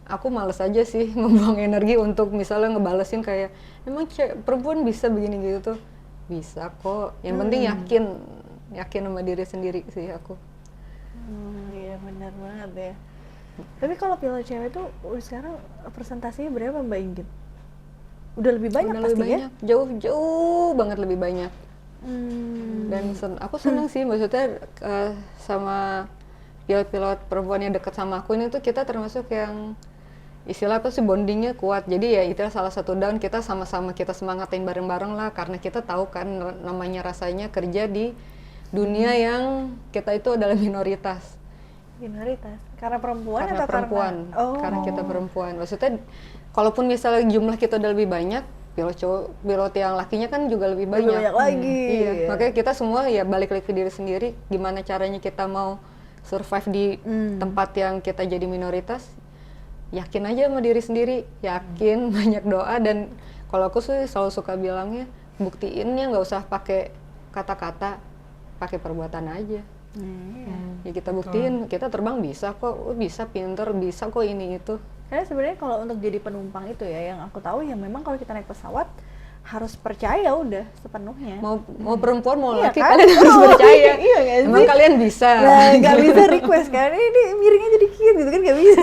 aku males aja sih membuang energi untuk misalnya ngebalesin kayak emang perempuan bisa begini gitu tuh. Bisa kok, yang penting yakin sama diri sendiri sih aku. Iya benar banget ya. Tapi kalau pilot cewek tuh sekarang presentasinya berapa Mbak Inggit? Udah lebih banyak Udah pasti lebih banyak, jauh banget lebih banyak. Dan aku seneng sih, maksudnya sama pilot-pilot perempuan yang dekat sama aku ini tuh kita termasuk yang istilah apa sih bondingnya kuat. Jadi ya itu salah satu down kita sama-sama kita semangatin bareng-bareng lah, karena kita tahu kan namanya rasanya kerja di dunia yang kita itu adalah minoritas. Karena perempuan Karena atau perempuan, karena karena kita perempuan. Maksudnya kalaupun misalnya jumlah kita udah lebih banyak, pilot yang lakinya kan juga lebih banyak. Lebih banyak lagi. Iya, makanya kita semua ya balik lagi ke diri sendiri, gimana caranya kita mau survive di tempat yang kita jadi minoritas. Yakin aja sama diri sendiri, yakin, banyak doa, dan kalau aku sih selalu suka bilangnya, buktiinnya nggak usah pakai kata-kata, pakai perbuatan aja. Ya kita buktiin, kita terbang bisa kok, bisa pinter, bisa kok ini itu. Karena sebenarnya kalau untuk jadi penumpang itu ya, yang aku tahu ya memang kalau kita naik pesawat harus percaya udah sepenuhnya. Mau perempuan mau Iya laki kan? kalian harus percaya. Iya nggak sih? Emang kalian bisa. Nah, nggak bisa request kan, ini miringnya jadi dikit gitu kan, nggak bisa.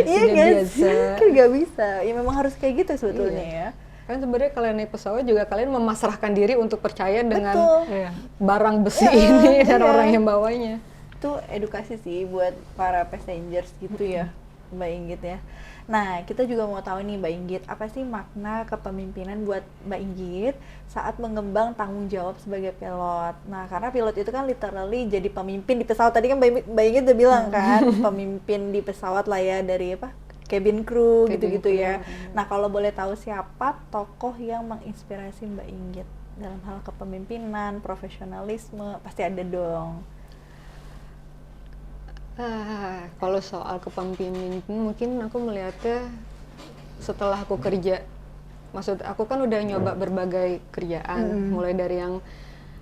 Iya Sudah nggak biasa. sih? Kan nggak bisa, ya memang harus kayak gitu sebetulnya ya. Kan sebenarnya kalian naik pesawat juga kalian memasrahkan diri untuk percaya dengan Betul. Iya. barang besi ini dan iya. orang yang bawanya. Itu edukasi sih buat para passengers gitu ya, Mbak Inggit ya. Nah, kita juga mau tahu nih Mbak Inggit, apa sih makna kepemimpinan buat Mbak Inggit saat mengemban tanggung jawab sebagai pilot? Nah, karena pilot itu kan literally jadi pemimpin di pesawat. Tadi kan Mbak Inggit udah bilang kan, pemimpin di pesawat lah ya, dari apa? Cabin crew gitu-gitu ya. Nah, kalau boleh tahu siapa tokoh yang menginspirasi Mbak Inggit dalam hal kepemimpinan, profesionalisme, pasti ada dong. Kalau soal kepemimpinan mungkin aku melihatnya setelah aku kerja. Maksud aku kan udah nyoba berbagai kerjaan, mulai dari yang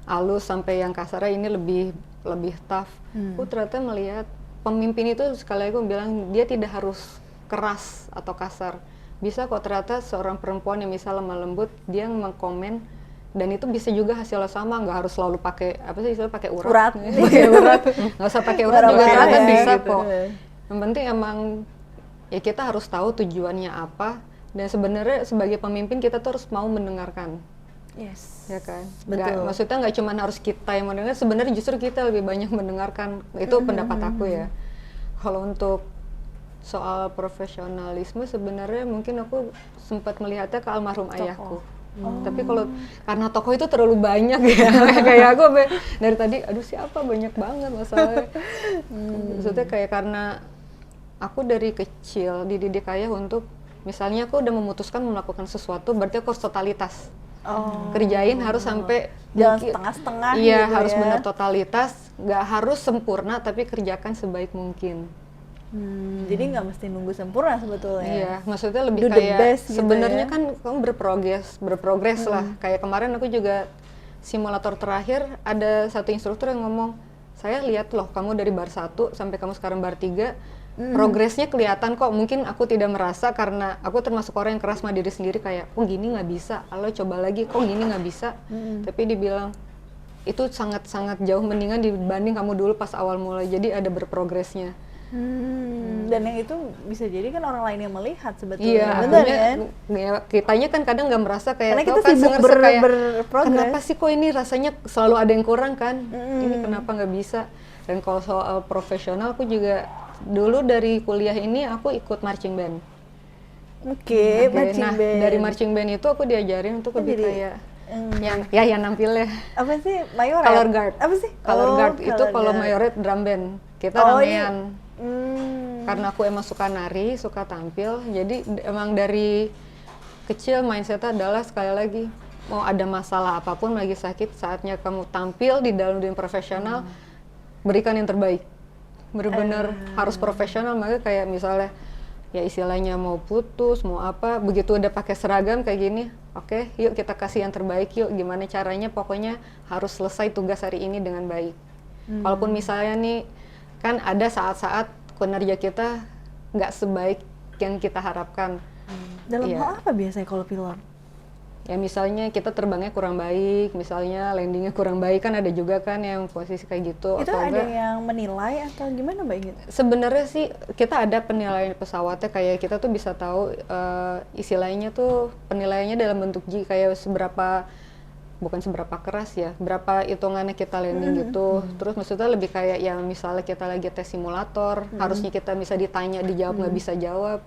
halus sampai yang kasar, ini lebih tough. Aku ternyata melihat pemimpin itu, sekali lagi aku bilang, dia tidak harus keras atau kasar. Bisa kok ternyata seorang perempuan yang misal lemah lembut, dia mengkomen, dan itu bisa juga hasilnya sama, nggak harus selalu pakai apa sih istilah, pakai urat. Pakai urat, nggak usah pakai urat juga ternyata bisa gitu. kok. Yang penting emang ya kita harus tahu tujuannya apa, dan sebenarnya sebagai pemimpin kita tuh harus mau mendengarkan. Yes. Ya kan? Betul. Maksudnya nggak cuma harus kita yang mendengar, sebenarnya justru kita lebih banyak mendengarkan. Itu pendapat aku ya. Kalau untuk soal profesionalisme sebenarnya mungkin aku sempat melihatnya ke almarhum ayahku. Tapi kalau karena tokoh itu terlalu banyak ya, kayak aku dari tadi, aduh siapa, banyak banget masalahnya. Maksudnya kayak karena aku dari kecil dididik ayah untuk, misalnya aku udah memutuskan melakukan sesuatu, berarti aku harus totalitas. Kerjain harus sampai jangan setengah-setengah. Iya, gitu harus ya. benar totalitas, nggak harus sempurna tapi kerjakan sebaik mungkin. Jadi nggak mesti nunggu sempurna sebetulnya. Iya, maksudnya lebih Do the kayak best gitu sebenarnya ya. kan kamu berprogres lah. Kayak kemarin aku juga simulator terakhir ada satu instruktur yang ngomong, saya lihat loh kamu dari bar 1 sampai kamu sekarang bar 3, progresnya kelihatan kok. Mungkin aku tidak merasa karena aku termasuk orang yang keras sama diri sendiri, kayak kok gini nggak bisa, kalau coba lagi kok gini nggak bisa. Tapi dibilang itu sangat-sangat jauh mendingan dibanding kamu dulu pas awal mulai, jadi ada berprogresnya. Dan yang itu bisa jadi kan orang lain yang melihat sebetulnya. Iya, benar akhirnya kan? ya, kitanya kan kadang nggak merasa kayak, Karena kita tau kan sibuk ngerasa kayak, berprogres. kenapa sih kok ini rasanya selalu ada yang kurang kan? Ini kenapa nggak bisa? Dan kalau soal profesional, aku juga dulu dari kuliah ini aku ikut marching band. Oke, marching Nah, band. dari marching band itu aku diajarin untuk lebih jadi, kayak yang nampilnya apa sih, mayoret? color guard. Apa sih? Color guard itu color kalau guard. mayoret drum band. Kita ini- ramean. Karena aku emang suka nari, suka tampil, jadi emang dari kecil mindsetnya adalah sekali lagi, mau ada masalah apapun, lagi sakit, saatnya kamu tampil di dalam dunia profesional, berikan yang terbaik. Bener-bener harus profesional, makanya kayak misalnya ya istilahnya mau putus, mau apa, begitu udah pakai seragam kayak gini, oke, yuk kita kasih yang terbaik, yuk gimana caranya, pokoknya harus selesai tugas hari ini dengan baik. Walaupun misalnya nih, kan ada saat-saat kinerja kita nggak sebaik yang kita harapkan. Dalam Iya. hal apa biasanya kalau pilot? Ya misalnya kita terbangnya kurang baik, misalnya landingnya kurang baik, kan ada juga kan yang posisi kayak gitu. Itu atau ada enggak. yang menilai atau gimana Mbak Inggit? Sebenarnya sih kita ada penilaian pesawatnya, kayak kita tuh bisa tahu istilahnya tuh penilaiannya dalam bentuk kayak bukan seberapa keras ya, berapa hitungannya kita landing gitu. Terus maksudnya lebih kayak yang misalnya kita lagi tes simulator, harusnya kita bisa ditanya, dijawab nggak bisa jawab.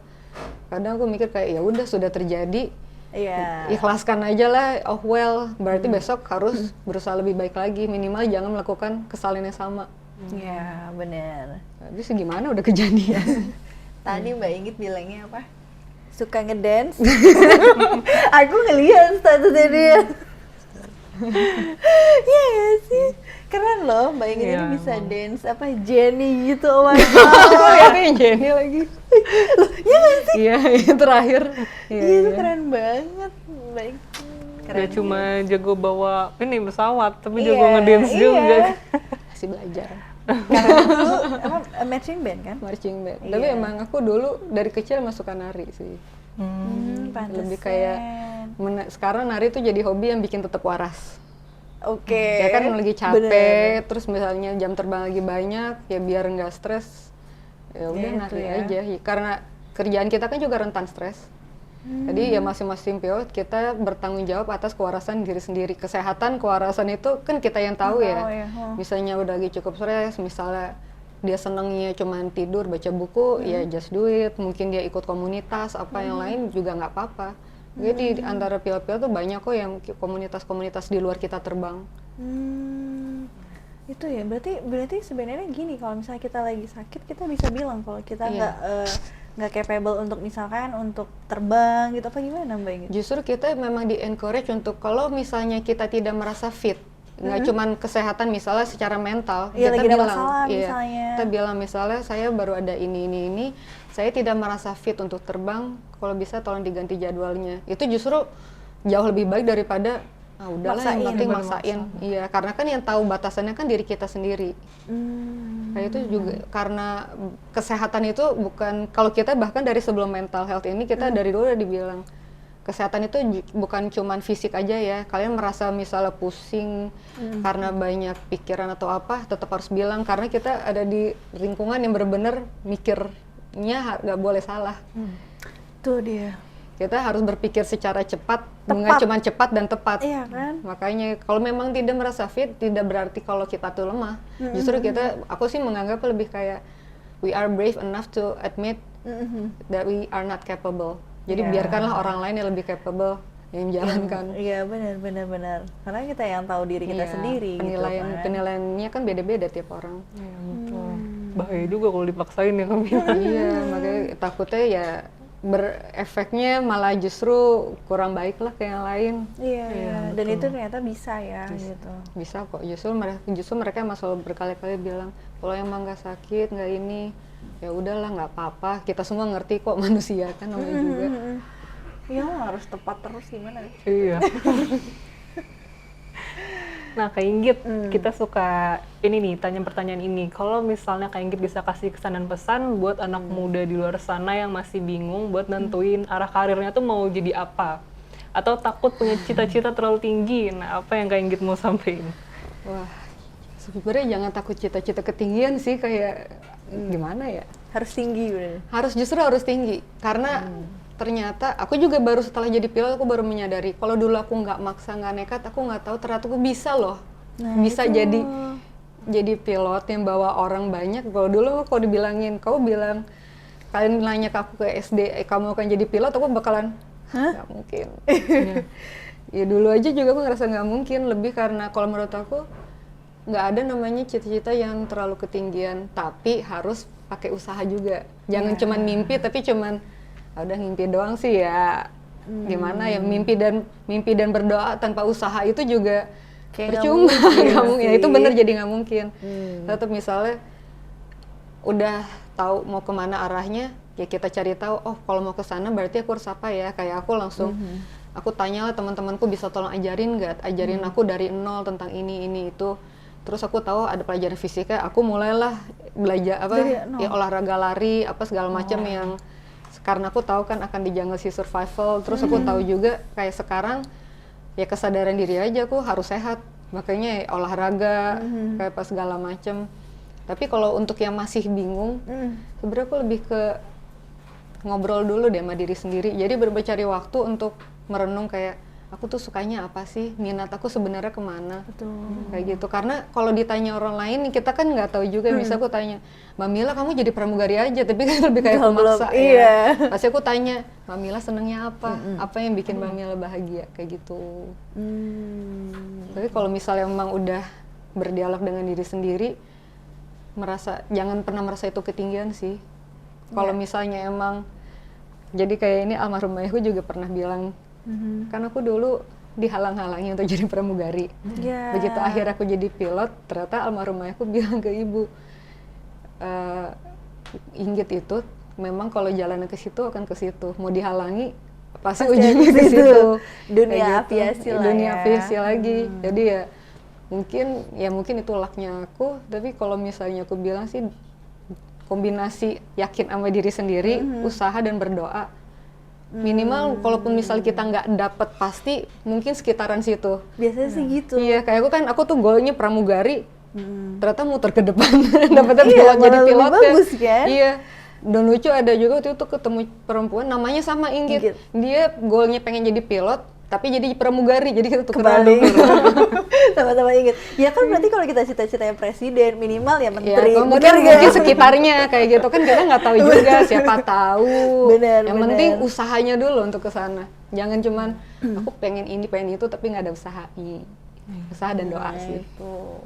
Kadang aku mikir kayak ya udah sudah terjadi, Iya. ikhlaskan aja lah, oh well, berarti besok harus berusaha lebih baik lagi, minimal jangan melakukan kesalahan yang sama. Iya, benar. Habis gimana udah kejadian. Tadi Mbak Inggit bilangnya apa? Suka ngedance? Aku ngeliat statusnya dia. Iya gak sih? Keren loh Mbak Inggit Iya, ini bisa emang. dance apa Jenny gitu, oh my god. Aku lihatnya Jenny lagi. Iya gak sih? Iya, yang terakhir. Iya, itu keren banget Mbak Inggit. Gak cuma jago bawa ini pesawat, tapi Iya, jago ngedance iya. juga. Masih belajar. Karena dulu apa matching band kan? Marching band. Iya. Tapi emang aku dulu dari kecil emang suka nari sih. Pantesan. Lebih kayak sekarang nari tuh jadi hobi yang bikin tetap waras. Oke. Ya kan lagi capek, Bener. terus misalnya jam terbang lagi banyak, ya biar nggak stres, ya udah Ya, itu nari ya. aja. Karena kerjaan kita kan juga rentan stres. Jadi ya masing-masing pilot kita bertanggung jawab atas kewarasan diri sendiri. Kesehatan, kewarasan itu kan kita yang tahu ya. ya. Misalnya udah lagi cukup stres, misalnya dia senengnya cuman tidur, baca buku, ya just do it. Mungkin dia ikut komunitas, apa yang lain juga nggak apa-apa. Jadi di antara pilot-pilot tuh banyak kok yang komunitas-komunitas di luar kita terbang. Itu ya, berarti sebenarnya gini, kalau misalnya kita lagi sakit kita bisa bilang kalau kita Iya. nggak capable untuk misalkan untuk terbang gitu, apa gimana Mbak Inggit? Justru kita memang di encourage untuk kalau misalnya kita tidak merasa fit, nggak cuman kesehatan, misalnya secara mental, Iya, kita lagi ada bilang, masalah misalnya. kita bilang misalnya saya baru ada ini, saya tidak merasa fit untuk terbang, kalau bisa tolong diganti jadwalnya. Itu justru jauh lebih baik daripada udahlah yang Maksain, penting bener, maksain. Iya, karena kan yang tahu batasannya kan diri kita sendiri. Nah itu juga karena kesehatan itu bukan, kalau kita bahkan dari sebelum mental health ini kita dari dulu udah dibilang kesehatan itu bukan cuman fisik aja ya. Kalian merasa misalnya pusing karena banyak pikiran atau apa, tetap harus bilang, karena kita ada di lingkungan yang benar-benar mikirnya nggak boleh salah. Tuh dia. Kita harus berpikir secara cepat, nggak cuma cepat dan tepat. Iya kan? Makanya kalau memang tidak merasa fit, tidak berarti kalau kita tuh lemah. Justru aku sih menganggap lebih kayak we are brave enough to admit that we are not capable. Jadi Iya. biarkanlah orang lain yang lebih capable yang menjalankan. Iya benar. Karena kita yang tahu diri kita Iya, sendiri. penilaiannya kan beda-beda tiap orang. Iya, betul. Bahaya juga kalau dipaksain ya kami. Iya, makanya takutnya ya berefeknya malah justru kurang baik lah ke yang lain. Iya. Dan itu ternyata bisa ya gitu. Bisa kok, justru mereka emang selalu berkali-kali bilang kalau emang nggak sakit, nggak ini, ya udahlah nggak apa-apa, kita semua ngerti kok, manusia kan namanya juga. Iya, harus tepat terus gimana? Iya. Nah, Kak Inggit, kita suka ini nih, tanya pertanyaan ini. Kalau misalnya Kak Inggit bisa kasih kesan dan pesan buat anak muda di luar sana yang masih bingung buat nentuin arah karirnya tuh mau jadi apa, atau takut punya cita-cita terlalu tinggi, nah apa yang Kak Inggit mau sampaikan? Wah, sebenarnya jangan takut cita-cita ketinggian sih, kayak gimana ya? Harus tinggi bener. Justru harus tinggi, karena ternyata aku juga baru setelah jadi pilot aku baru menyadari kalau dulu aku nggak maksa, nggak nekat, aku nggak tahu ternyata aku bisa loh, bisa jadi pilot yang bawa orang banyak. Kalau dulu kalau dibilangin, kalian nanya ke aku ke SD, kamu akan jadi pilot, aku bakalan nggak mungkin. Ya dulu aja juga aku ngerasa nggak mungkin, lebih karena kalau menurut aku nggak ada namanya cita-cita yang terlalu ketinggian, tapi harus pakai usaha juga. Jangan cuman mimpi, tapi cuman udah mimpi doang sih ya. Gimana ya, mimpi dan berdoa tanpa usaha itu juga Kayak percuma. nggak mungkin Ya sih. itu bener, jadi nggak mungkin. Tetap misalnya udah tahu mau kemana arahnya, ya kita cari tahu, oh kalau mau ke sana berarti aku harus apa ya. Kayak aku langsung aku tanyalah teman-temanku, bisa tolong ajarin nggak, ajarin aku dari nol tentang ini itu. terus aku tahu ada pelajaran fisika, aku mulailah belajar ya olahraga lari apa segala macam yang karena aku tahu kan akan di jungle sea survival, terus aku tahu juga kayak sekarang ya kesadaran diri aja aku harus sehat, makanya ya olahraga kayak apa segala macam. Tapi kalau untuk yang masih bingung, sebenarnya aku lebih ke ngobrol dulu deh sama diri sendiri. Jadi cari waktu untuk merenung kayak aku tuh sukanya apa sih, minat aku sebenarnya kemana. Betul. Kayak gitu. Karena kalau ditanya orang lain kita kan nggak tahu juga. Misal aku tanya, Mbak Mila kamu jadi pramugari aja, tapi kan lebih kayak pemaksa ya. Iya. Pasti aku tanya, Mbak Mila senengnya apa? Apa yang bikin Mbak Mila bahagia? Kayak gitu. Tapi kalau misalnya memang udah berdialog dengan diri sendiri, jangan pernah merasa itu ketinggian sih. Kalau misalnya emang, jadi kayak ini almarhum ayahku juga pernah bilang, kan aku dulu dihalang-halangi untuk jadi pramugari. Begitu akhir aku jadi pilot, ternyata almarhum ayahku bilang ke ibu, Inggit itu memang kalau jalannya ke situ akan ke situ, mau dihalangi pasti ujungnya ke situ. Dunia gitu. aviasi lah Dunia ya. aviasi lagi. Jadi ya mungkin itu lucknya aku, tapi kalau misalnya aku bilang sih kombinasi yakin sama diri sendiri, usaha dan berdoa. Minimal kalaupun misal kita nggak dapet pasti, mungkin sekitaran situ. Biasanya sih gitu. Iya, kayak aku tuh goalnya pramugari, ternyata muter ke depan, dapetnya Iya, pilot, jadi malah lebih pilot bagus, kan? Iya. Dan lucu ada juga waktu itu ketemu perempuan namanya sama Inggit. Dia goalnya pengen jadi pilot, tapi jadi pramugari, jadi kita tukeran. Sama-sama inget. Ya kan berarti kalau kita cita-citanya presiden, minimal ya menteri. Ya, mungkin sekitarnya kayak gitu kan kita nggak tahu juga, siapa tahu. Bener, Yang penting usahanya dulu untuk ke sana. Jangan cuman aku pengen ini, pengen itu, tapi nggak ada usahanya. Usaha dan doa sih.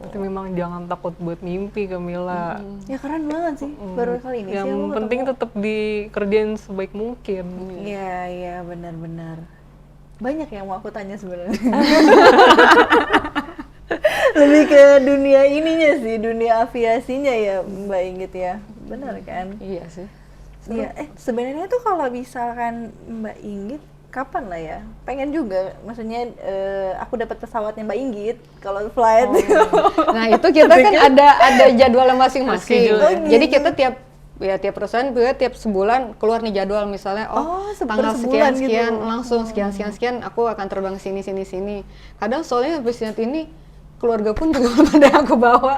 Itu memang jangan takut buat mimpi, Kamila. Ya keren banget sih. Baru kali ini sih Yang aku penting tetap dikerjain sebaik mungkin. Iya, benar-benar. Banyak yang mau aku tanya sebenarnya. Lebih ke dunia ininya sih, dunia aviasinya ya Mbak Inggit ya. Benar kan? Iya sih. Iya, sebenarnya tuh kalau misalkan Mbak Inggit kapan lah ya? Pengen juga, maksudnya aku dapat pesawatnya Mbak Inggit kalau flight. Nah, itu kita kan ada jadwalnya masing-masing. Jadi kita tiap perusahaan tiap sebulan keluar nih jadwal, misalnya tanggal sekian gitu. langsung sekian aku akan terbang sini. Kadang soalnya pesawat ini keluarga pun juga belum ada yang aku bawa.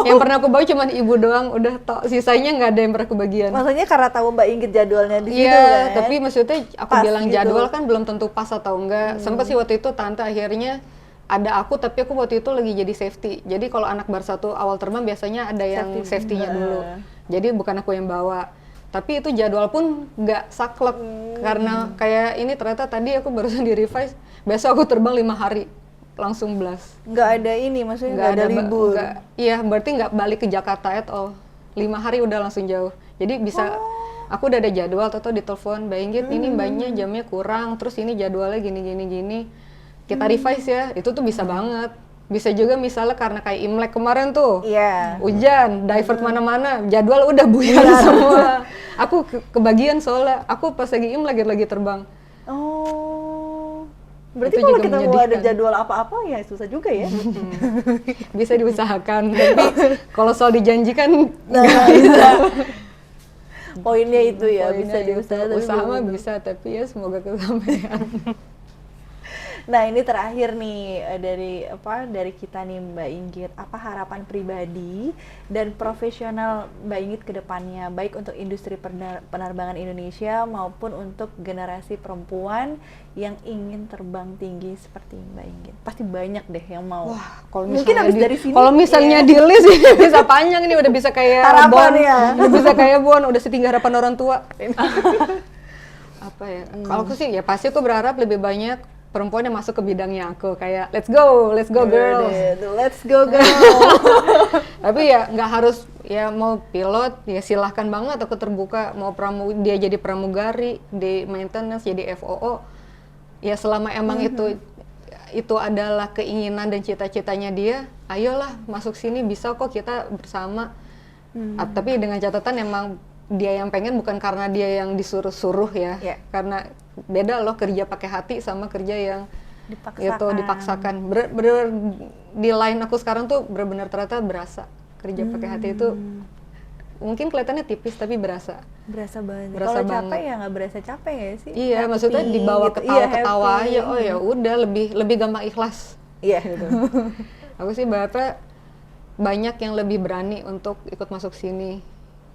Yang pernah aku bawa cuma ibu doang, udah sisanya nggak ada yang pernah kebagian. Maksudnya karena tahu Mbak Inggit jadwalnya di situ Iya, kan? tapi maksudnya aku Pas bilang gitu. jadwal kan belum tentu pas atau enggak. Sempat sih waktu itu tante akhirnya ada aku, tapi aku waktu itu lagi jadi safety. Jadi kalau anak baru satu awal terbang biasanya ada yang safety-nya dulu. Jadi bukan aku yang bawa. Tapi itu jadwal pun nggak saklek karena kayak ini ternyata tadi aku barusan di revise, besok aku terbang 5 hari langsung blast. Nggak ada ini, maksudnya nggak ada libur. Iya, berarti nggak balik ke Jakarta at all. 5 hari udah langsung jauh. Jadi bisa aku udah ada jadwal, atau ditelepon Mbak Inggit, ini mbaknya jamnya kurang, terus ini jadwalnya gini. Kita revise ya, itu tuh bisa banget. Bisa juga misalnya karena kayak Imlek kemarin tuh, hujan, divert mana-mana, jadwal udah buyar semua. Aku kebagian soalnya, aku pas lagi Imlek lagi terbang. Berarti Itu kalau juga kita mau ada menyedihkan. jadwal apa-apa ya susah juga ya. Bisa diusahakan, tapi kalau soal dijanjikan Nah, bisa. Poinnya itu ya, poinnya bisa itu. diusahakan. Usaha mah bisa, tapi ya semoga kesampaian. Nah, ini terakhir nih dari kita nih Mbak Inggit, apa harapan pribadi dan profesional Mbak Inggit ke depannya, baik untuk industri penerbangan Indonesia maupun untuk generasi perempuan yang ingin terbang tinggi seperti Mbak Inggit. Pasti banyak deh yang mau. Wah, kalau Mungkin misalnya habis dari sini. kalau misalnya di list ini bisa panjang nih, udah bisa kayak Harapan Bon, ya. udah bisa kayak Bon, udah setinggi harapan orang tua. Apa ya? Kalau aku sih ya pasti aku berharap lebih banyak perempuan yang masuk ke bidangnya aku, kayak let's go girls. Let's go girl. Tapi ya nggak harus ya mau pilot, ya silahkan banget aku terbuka, mau dia jadi pramugari di maintenance, jadi FOO. Ya selama emang itu adalah keinginan dan cita-citanya dia, ayolah masuk sini, bisa kok kita bersama. Tapi dengan catatan emang dia yang pengen, bukan karena dia yang disuruh-suruh ya. Karena beda loh kerja pakai hati sama kerja yang dipaksakan. Bener di line aku sekarang tuh bener-bener ternyata berasa kerja pakai hati itu mungkin kelihatannya tipis tapi berasa banget. Berasa Kalau capek banget. ya nggak berasa capek ya sih. Iya, Happy maksudnya dibawa gitu. ketawa-ketawa Iya, aja. happy. Oh ya udah lebih gampang ikhlas. Iya. Gitu. Aku sih banyak yang lebih berani untuk ikut masuk sini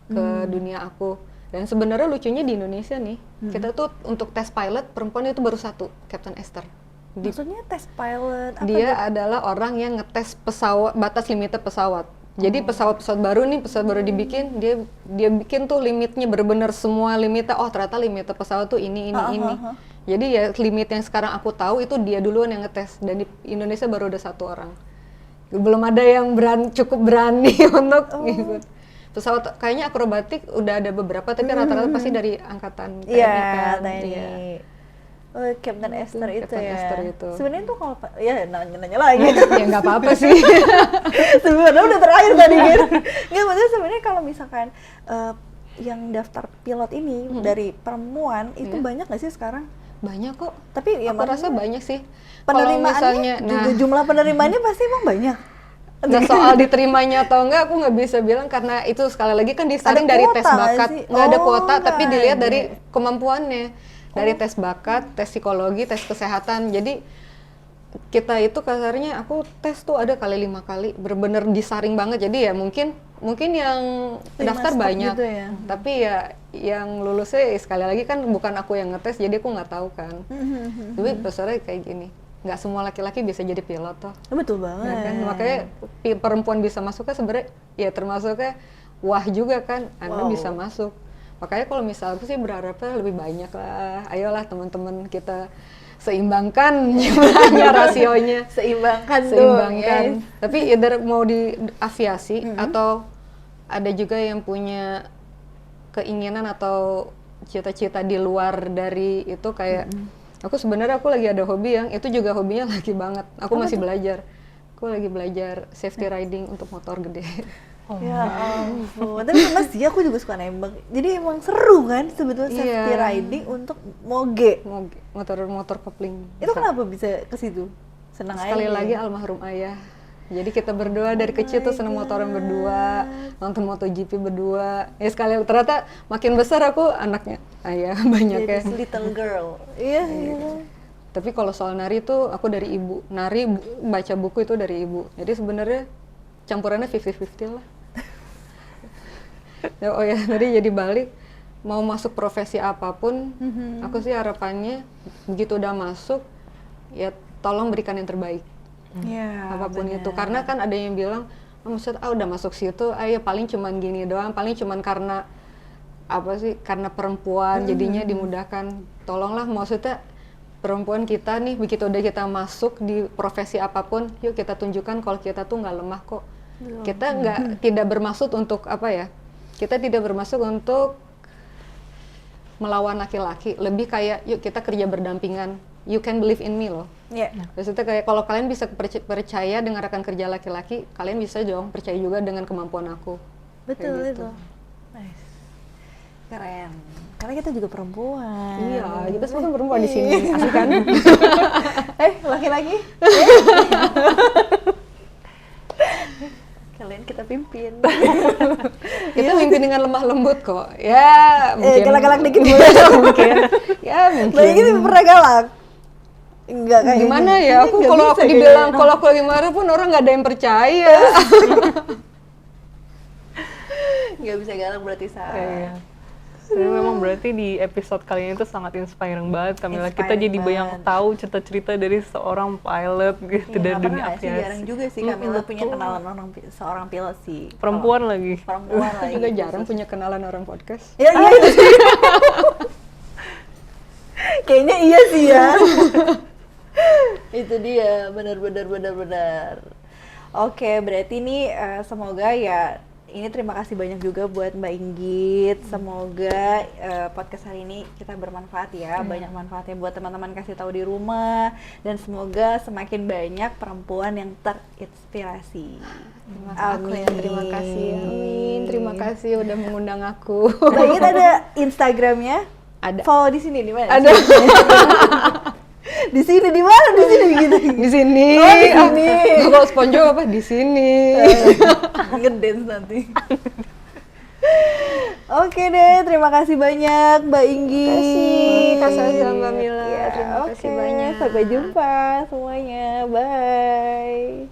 ke dunia aku. Dan sebenarnya lucunya di Indonesia nih, kita tuh untuk tes pilot perempuan itu baru satu, Captain Esther. Maksudnya tes pilot apa Dia gitu? adalah orang yang ngetes pesawat, batas limitnya pesawat. Jadi pesawat baru dibikin, dia bikin tuh limitnya bener-bener semua limitnya. Oh ternyata limitnya pesawat tuh ini. Jadi ya limit yang sekarang aku tahu itu dia duluan yang ngetes, dan di Indonesia baru ada satu orang. Belum ada yang cukup berani untuk ngikut. Pesawat kayaknya akrobatik udah ada beberapa, tapi rata-rata pasti dari angkatan TNI Iya, kan. TNI. Iya. Oh, Captain Esther itu Captain ya. Esther itu. Sebenarnya tuh kalau ya nanya lagi. Ya nggak apa-apa sih. Sebenarnya udah terakhir tadi gitu. Nggak, maksudnya sebenarnya kalau misalkan yang daftar pilot ini dari perempuan itu banyak nggak sih sekarang? Banyak kok. Tapi ya Aku rasa banyak sih. Kalau penerimaannya misalnya, juga jumlah penerimaannya pasti emang banyak. nah soal diterimanya atau enggak aku nggak bisa bilang, karena itu sekali lagi kan disaring Ada dari kuota tes nggak bakat. sih? Nggak ada Oh, kuota, nggak tapi dilihat ada. dari kemampuannya. Dari tes bakat, tes psikologi, tes kesehatan. Jadi kita itu kasarnya aku tes tuh ada kali 5 kali, bener-bener disaring banget. Jadi ya mungkin yang daftar stop banyak, gitu ya. tapi ya yang lulusnya sekali lagi kan bukan aku yang ngetes, jadi aku nggak tahu kan. Tapi besarnya kayak gini, nggak semua laki-laki bisa jadi pilot toh. Betul banget. Ya kan? Makanya perempuan bisa masuknya sebenarnya ya termasuknya wah juga kan, Anda bisa masuk. Makanya kalau misal aku sih berharapnya lebih banyak lah. Ayolah teman-teman kita seimbangkan jumlahnya, rasionya. Seimbangkan. Tapi either mau di aviasi atau ada juga yang punya keinginan atau cita-cita di luar dari itu kayak aku sebenarnya lagi ada hobi yang itu juga hobinya lagi banget. Aku masih belajar. Aku lagi belajar safety riding untuk motor gede. Ya ampun. Tapi Mas dia aku juga suka nembak. Jadi emang seru kan sebetulnya safety Iya. riding untuk moge. Motor kopling. Itu kenapa bisa ke situ? Senang aja. Sekali lagi almarhum ayah. Jadi kita berdua dari kecil tuh seneng motoran berdua, nonton MotoGP berdua. Ya sekali ternyata makin besar aku anaknya ayah banyak ya. Jadi little girl. Iya. Tapi kalau soal nari tuh aku dari ibu. Nari baca buku itu dari ibu. Jadi sebenarnya campurannya 50-50 lah. Oh ya, tadi jadi balik mau masuk profesi apapun, aku sih harapannya begitu udah masuk ya tolong berikan yang terbaik. Iya. Apapun itu, karena kan ada yang bilang maksud udah masuk situ ya paling cuman gini doang, paling cuman karena apa sih, karena perempuan jadinya dimudahkan. Tolonglah, maksudnya perempuan kita nih begitu udah kita masuk di profesi apapun, yuk kita tunjukkan kalau kita tuh nggak lemah kok. Kita tidak bermaksud untuk apa ya, kita tidak bermaksud untuk melawan laki-laki, lebih kayak yuk kita kerja berdampingan, you can believe in me loh. Iya. Maksudnya kayak kalau kalian bisa percaya dengan rekan kerja laki-laki, kalian bisa dong percaya juga dengan kemampuan aku. Betul Kayak itu. Nice. Keren. Karena kita juga perempuan. Iya, kita semua kan perempuan di sini, asik kan? Laki-laki. Kalian kita pimpin. Kita mimpin dengan lemah lembut kok. Ya, mungkin. Galak-galak dikit boleh. Mungkin. Ya, mungkin. Bayangin pernah galak. Enggak kayak Gimana gini. ya? Aku Nggak kalau bisa aku kayak dibilang gitu. kalau aku lagi marah pun orang nggak ada yang percaya. Nggak bisa galak berarti salah. Iya. Tapi memang berarti di episode kali ini tuh sangat inspiring banget, Kamila. Kita Inspiring jadi banyak banget. tahu cerita-cerita dari seorang pilot gitu, Iya, dari nggak dunia pernah nggak sih, jarang aviasi. juga sih Kamila punya kenalan seorang pilot sih. Perempuan lagi. Perempuan Aku lagi. juga jarang punya kenalan orang podcast. Ya iya itu sih. Kayaknya iya sih ya. Itu dia, benar. Oke, berarti nih semoga ya ini terima kasih banyak juga buat Mbak Inggit. Semoga podcast hari ini kita bermanfaat ya, banyak manfaatnya buat teman-teman, kasih tahu di rumah, dan semoga semakin banyak perempuan yang terinspirasi. Amin. Terima kasih. Amin. Terima kasih udah mengundang aku. Mbak Inggit ada Instagramnya? Ada. Follow di sini di mana? Ada. Di sini di mana di sini gitu. Di sini. Oh, di sini. Kalau SpongeBob apa di sini. Ngedance nanti. Oke deh, terima kasih banyak Mbak Inggi. Terima kasih, Kak Sasa, Mbak Mila. Ya, Terima kasih oke. banyak. Sampai jumpa semuanya. Bye.